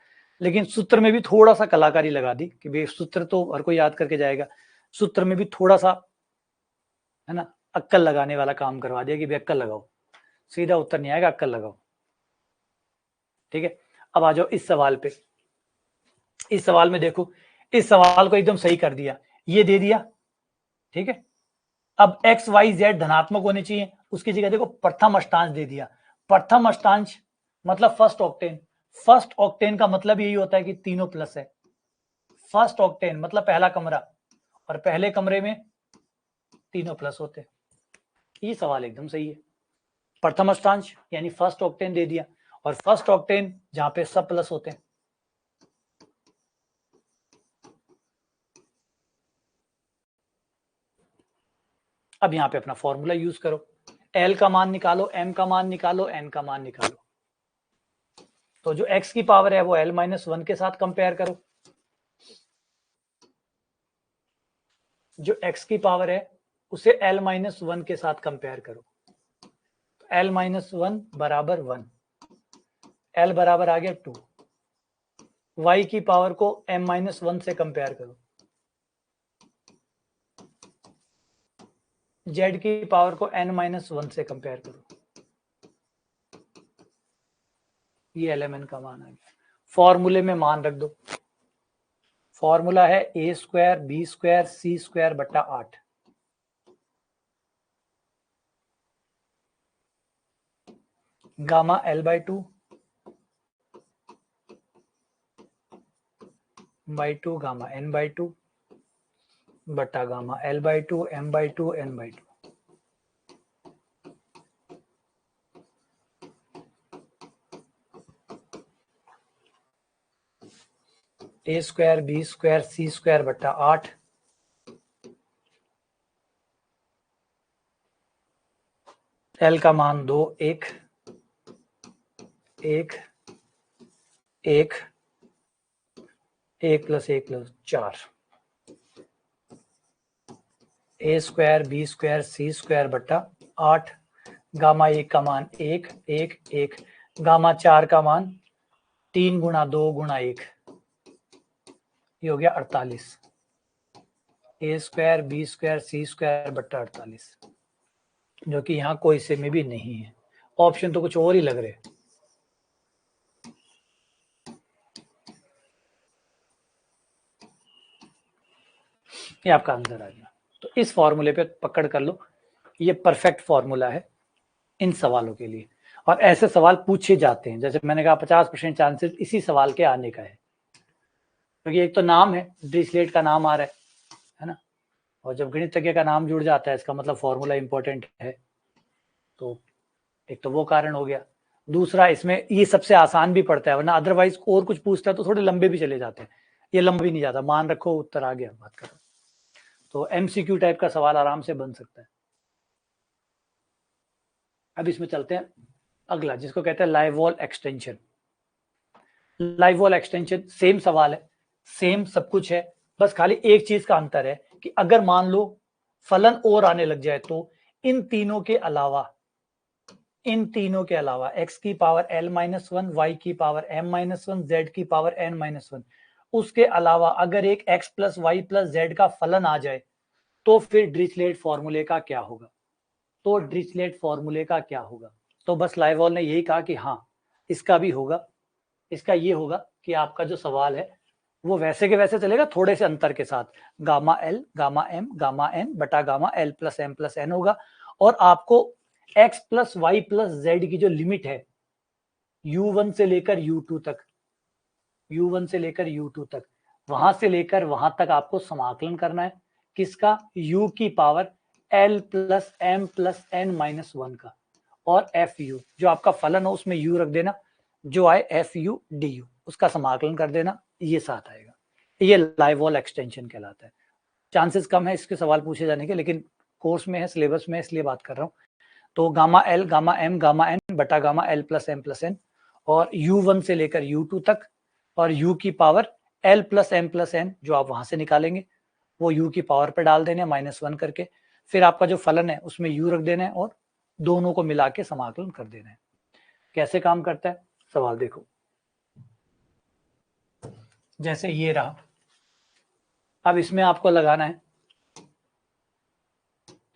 लेकिन सूत्र में भी थोड़ा सा कलाकारी लगा दी कि भाई सूत्र तो हर कोई याद करके जाएगा, सूत्र में भी थोड़ा सा है ना अक्कल लगाने वाला काम करवा दिया कि भाई अक्कल लगाओ, सीधा उत्तर नहीं आएगा, अक्कल लगाओ। ठीक है, अब आ जाओ इस सवाल पे। इस सवाल में देखो, इस सवाल को एकदम सही कर दिया, ये दे दिया। ठीक है, अब एक्स वाई जेड धनात्मक होने चाहिए, उसकी जगह देखो प्रथम अष्टांश दे दिया। प्रथम अष्टांश मतलब फर्स्ट ऑक्टेन, फर्स्ट ऑक्टेन का मतलब यही होता है कि तीनों प्लस है। फर्स्ट ऑक्टेन मतलब पहला कमरा, और पहले कमरे में तीनों प्लस होते हैं। ये सवाल एकदम सही है। प्रथम अष्टांश यानी फर्स्ट ऑक्टेन दे दिया, और फर्स्ट ऑक्टेन जहां पे सब प्लस होते हैं। अब यहां पे अपना फॉर्मूला यूज करो, एल का मान निकालो, एम का मान निकालो, एन का मान निकालो। तो जो x की पावर है वो l माइनस 1 के साथ कंपेयर करो, जो x की पावर है उसे l माइनस 1 के साथ कंपेयर करो। l माइनस 1 बराबर 1, l बराबर आ गया 2। y की पावर को m माइनस 1 से कंपेयर करो, z की पावर को n माइनस 1 से कंपेयर करो। ये lmn का मान आ गया। फॉर्मूले में मान रख दो, फॉर्मूला है a square b square c square बट्टा 8। Gamma l/2 by 2 gamma n/2 बटा gamma l/2 m/2 n/2। a square b square c square बट्टा 8, l का मान 2 1 1 1 1 plus 1 plus 4, a square b square c square बट्टा 8, gamma 1 का मान 1 1 1, gamma 4 का मान 3 गुणा 2 गुणा 1, ये हो गया 48। a square b square c square बट्टा 48, जो कि यहाँ कोई से में भी नहीं है। ऑप्शन तो कुछ और ही लग रहे। ये आपका आंसर आ गया। तो इस फॉर्मूले पे पकड़ कर लो, ये परफेक्ट फॉर्मूला है इन सवालों के लिए, और ऐसे सवाल पूछे जाते हैं। जैसे मैंने कहा 50% चांसेस इसी सवाल के आने का है, क्योंकि एक तो नाम है, डिरिचलेट का नाम आ रहा है ना, और जब गणितज्ञ का नाम जुड़ जाता है इसका मतलब फॉर्मूला इंपॉर्टेंट है। तो एक तो वो कारण हो गया, दूसरा इसमें ये सबसे आसान भी पड़ता है, वरना अदरवाइज और कुछ पूछता है तो थोड़े लंबे भी चले जाते हैं, ये लंबा भी नहीं जाता, मान रखो उत्तर आ गया, बात करो। तो एमसीक्यू टाइप का सवाल आराम से बन सकता है। अब इसमें चलते हैं अगला, जिसको कहते हैं live wall extension. Live wall extension same सवाल है, सेम सब कुछ है, बस खाली एक चीज का अंतर है कि अगर मान लो फलन और आने लग जाए तो इन तीनों के अलावा x की पावर l-1, y की पावर m-1, z की पावर n-1, उसके अलावा अगर एक x plus y plus z का फलन आ जाए तो फिर डिरिचलेट फॉर्मूले का क्या होगा? तो डिरिचलेट फॉर्मूले का क्या होगा? तो बस लाइवॉल ने यही कहा कि हाँ इसका भी होगा। इसका ये होगा कि आपका जो सवाल है वो वैसे के वैसे चलेगा, थोड़े से अंतर के साथ। Gamma l gamma m gamma n बटा गामा एल प्लस एन होगा, और आपको x plus y plus z की जो लिमिट है u1 से लेकर u2 तक, u1 से लेकर u2 तक, वहां से लेकर वहां तक आपको समाकलन करना है। किसका? u की power l plus m plus n minus 1 का। और एफ यू जो आपका फलन हो उसमें u रख देना, जो आए एफ यू डी यू, उसका समाकलन कर देना, ये साथ आएगा। ये लाइवॉल एक्सटेंशन कहलाता है। चांसेस कम है इसके सवाल पूछे जाने के, लेकिन कोर्स में है, सिलेबस में, इसलिए बात कर रहा हूँ। तो gamma l gamma m gamma n बटा गामा एल प्लस एन और u1 से लेकर u2 तक, और u की पावर l प्लस एन जो आप वहां से निकालेंगे वो u की पावर पे डाल देने -1 करके, फिर आपका जो फलन है उसमें u रख देना है और दोनों को मिला के समाकलन कर देना है। कैसे काम करता है सवाल देखो, जैसे ये रहा, अब इसमें आपको लगाना है,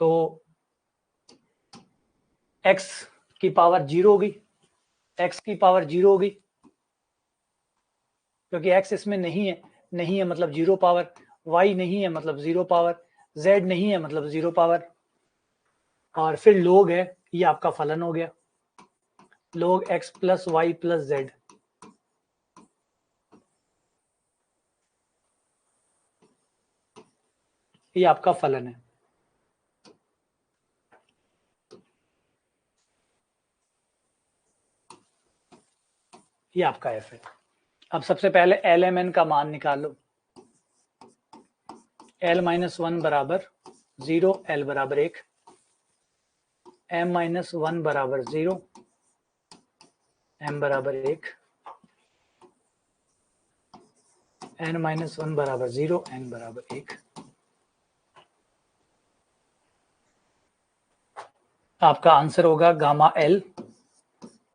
तो x की पावर 0 होगी, x की पावर 0 होगी क्योंकि x इसमें नहीं है मतलब 0 पावर, y नहीं है मतलब 0 पावर, z नहीं है मतलब 0 पावर, और फिर log है, ये आपका फलन हो गया, log x plus y plus z, ये आपका फलन है। ये आपका f है। अब सबसे पहले एल एम एन का मान निकाल लो। l-1 बराबर 0, l बराबर 1, m-1 बराबर 0, m बराबर 1, n-1 बराबर 0, n बराबर 1। आपका आंसर होगा gamma l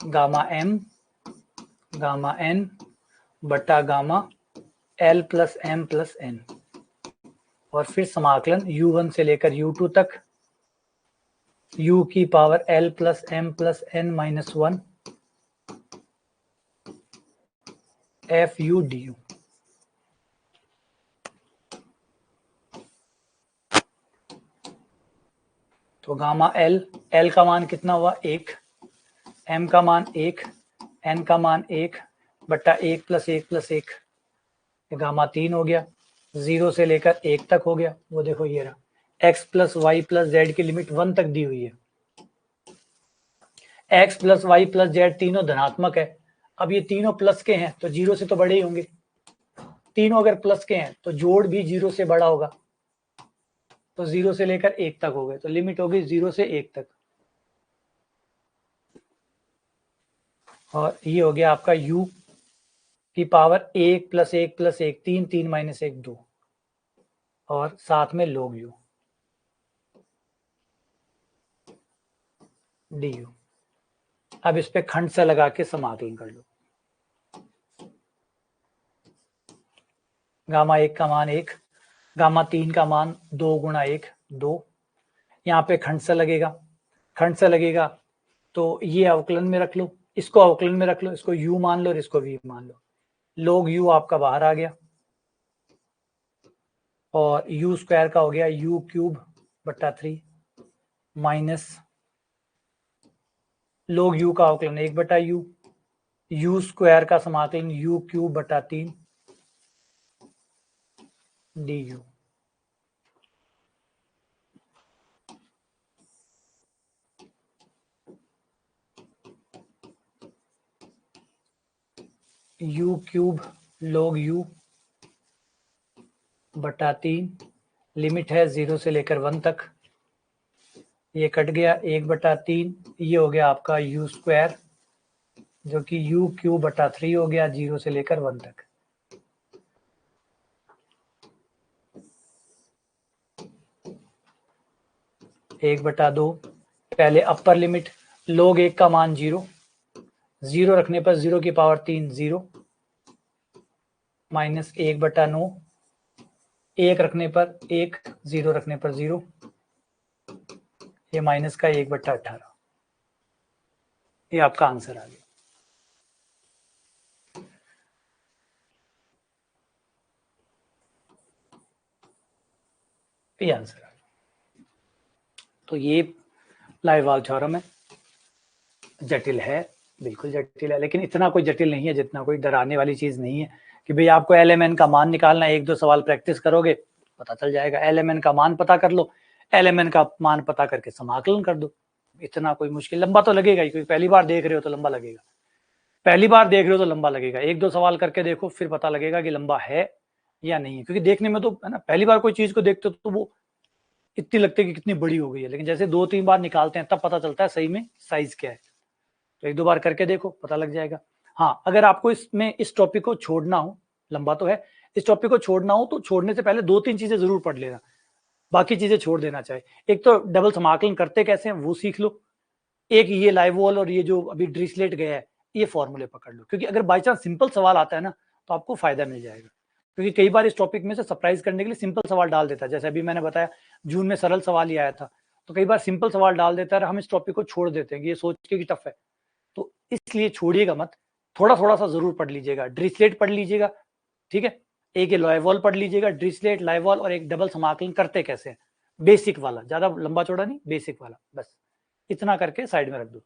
gamma m gamma n बटा gamma l plus m plus n, और फिर समाकलन u1 से लेकर u2 तक, u की power l plus m plus n minus 1 f u d u. तो गामा एल का मान कितना हुआ? 1, m का मान 1, n का मान 1 बटा 1 प्लस 1 प्लस 1, गामा 3 हो गया, 0 से लेकर 1 तक हो गया। वो देखो ये रहा, x plus y plus z की लिमिट 1 तक दी हुई है। x plus y plus z तीनों धनात्मक है। अब ये तीनों प्लस के हैं तो 0 से तो बड़े ही होंगे, तीनों अगर प्लस के हैं तो जोड़ भी 0 से बड़ा होगा, तो 0 से लेकर 1 तक हो गए, तो लिमिट होगी 0 से 1 तक। और ये हो गया आपका u की पावर 1 प्लस 1 प्लस 1 3, 3 माइनस 1 2, और साथ में log u du। अब इस पे खंड से लगा के समाकलन कर लो। गामा 1 का मान 1, गामा 3 का मान 2 गुणा 1 2, यहाँ पे खंड से लगेगा, खंड से लगेगा तो ये अवकलन में रख लो, इसको अवकलन में रख लो, इसको u मान लो और इसको v मान लो, log u आपका बाहर आ गया, और u स्क्वायर का हो गया u क्यूब बटा 3 माइनस log u का अवकलन 1 बटा u स्क्वायर का समाकलन u क्यूब बटा 3 du। u cube log u बटा 3, लिमिट है 0 से लेकर 1 तक, ये कट गया 1 बटा 3, ये हो गया आपका u स्क्वायर जो कि u क्यूब बटा 3 हो गया 0 से लेकर 1 तक। एक बटा 2, पहले अपर लिमिट, log 1 का मान 0 रखने पर 0 की पावर 3 0, -1/9, 1 रखने पर 1, 0 रखने पर 0, ये माइनस का 1/18, ये आपका आंसर आ गया। ये आंसर आ गया। तो ये लाइवाल थ्योरम है, जटिल है, बिल्कुल जटिल है, लेकिन इतना कोई जटिल नहीं है, जितना कोई डराने वाली चीज नहीं है कि भाई आपको LMN का मान निकालना है, 1-2 सवाल प्रैक्टिस करोगे पता चल जाएगा। LMN का मान पता कर लो, LMN का मान पता करके समाकलन कर दो, इतना कोई मुश्किल, लंबा तो लगेगा ही, क्योंकि पहली बार देख रहे हो तो लंबा लगेगा, पहली बार देख रहे हो तो लंबा लगेगा, 1-2 सवाल करके देखो, फिर पता लगेगा कि लंबा है या नहीं है, क्योंकि देखने में तो है ना, पहली बार कोई चीज को देखते हो तो वो इतनी लगती है कि कितनी बड़ी हो गई है, लेकिन जैसे 2-3 बार निकालते हैं तब पता चलता है सही में साइज क्या है। तो 1-2 बार करके देखो, पता लग जाएगा। हाँ, अगर आपको इसमें इस टॉपिक को छोड़ना हो, लंबा तो है, इस टॉपिक को छोड़ना हो तो छोड़ने से पहले 2-3 चीजें जरूर पढ़ लेना, बाकी चीजें छोड़ देना चाहे। एक तो डबल समाकलन करते कैसे हैं वो सीख लो, एक ये लाइववॉल और ये जो अभी ड्रिचलेट गया है ये फॉर्मूले पकड़ लो, क्योंकि अगर बाई चांस सिंपल सवाल आता है ना तो आपको फायदा मिल जाएगा, क्योंकि कई बार इस टॉपिक में से सरप्राइज करने के लिए सिंपल सवाल डाल देता है, जैसे अभी मैंने बताया जून में सरल सवाल ही आया था, तो कई बार सिंपल सवाल डाल देता है और हम इस टॉपिक को छोड़ देते हैं कि ये सोच के कि टफ है, तो इसलिए छोड़िएगा मत, थोड़ा थोड़ा सा जरूर पढ़ लीजिएगा, ड्रिचलेट पढ़ लीजिएगा, ठीक है, एक ये लाइववॉल पढ़ लीजिएगा, ड्रिचलेट, लाइववॉल, और एक डबल समाकलन करते कैसे हैं, बेसिक वाला, ज्यादा लंबा चौड़ा नहीं, बेसिक वाला, बस इतना करके साइड में रख दो।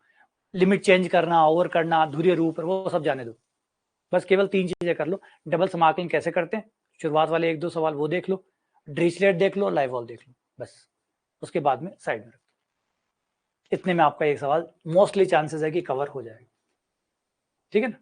लिमिट चेंज करना, ओवर करना, धुर्य रूप, वो सब जाने दो, बस केवल 3 चीजें कर लो। डबल समाकलन कैसे करते हैं, शुरुआत वाले 1-2 सवाल वो देख लो, ड्रिचलेट देख लो, लाइववॉल देख लो, बस उसके बाद में साइड में रख दो। इतने में आपका एक सवाल मोस्टली चांसेस है कि कवर हो जाएगा, ठीक है ना।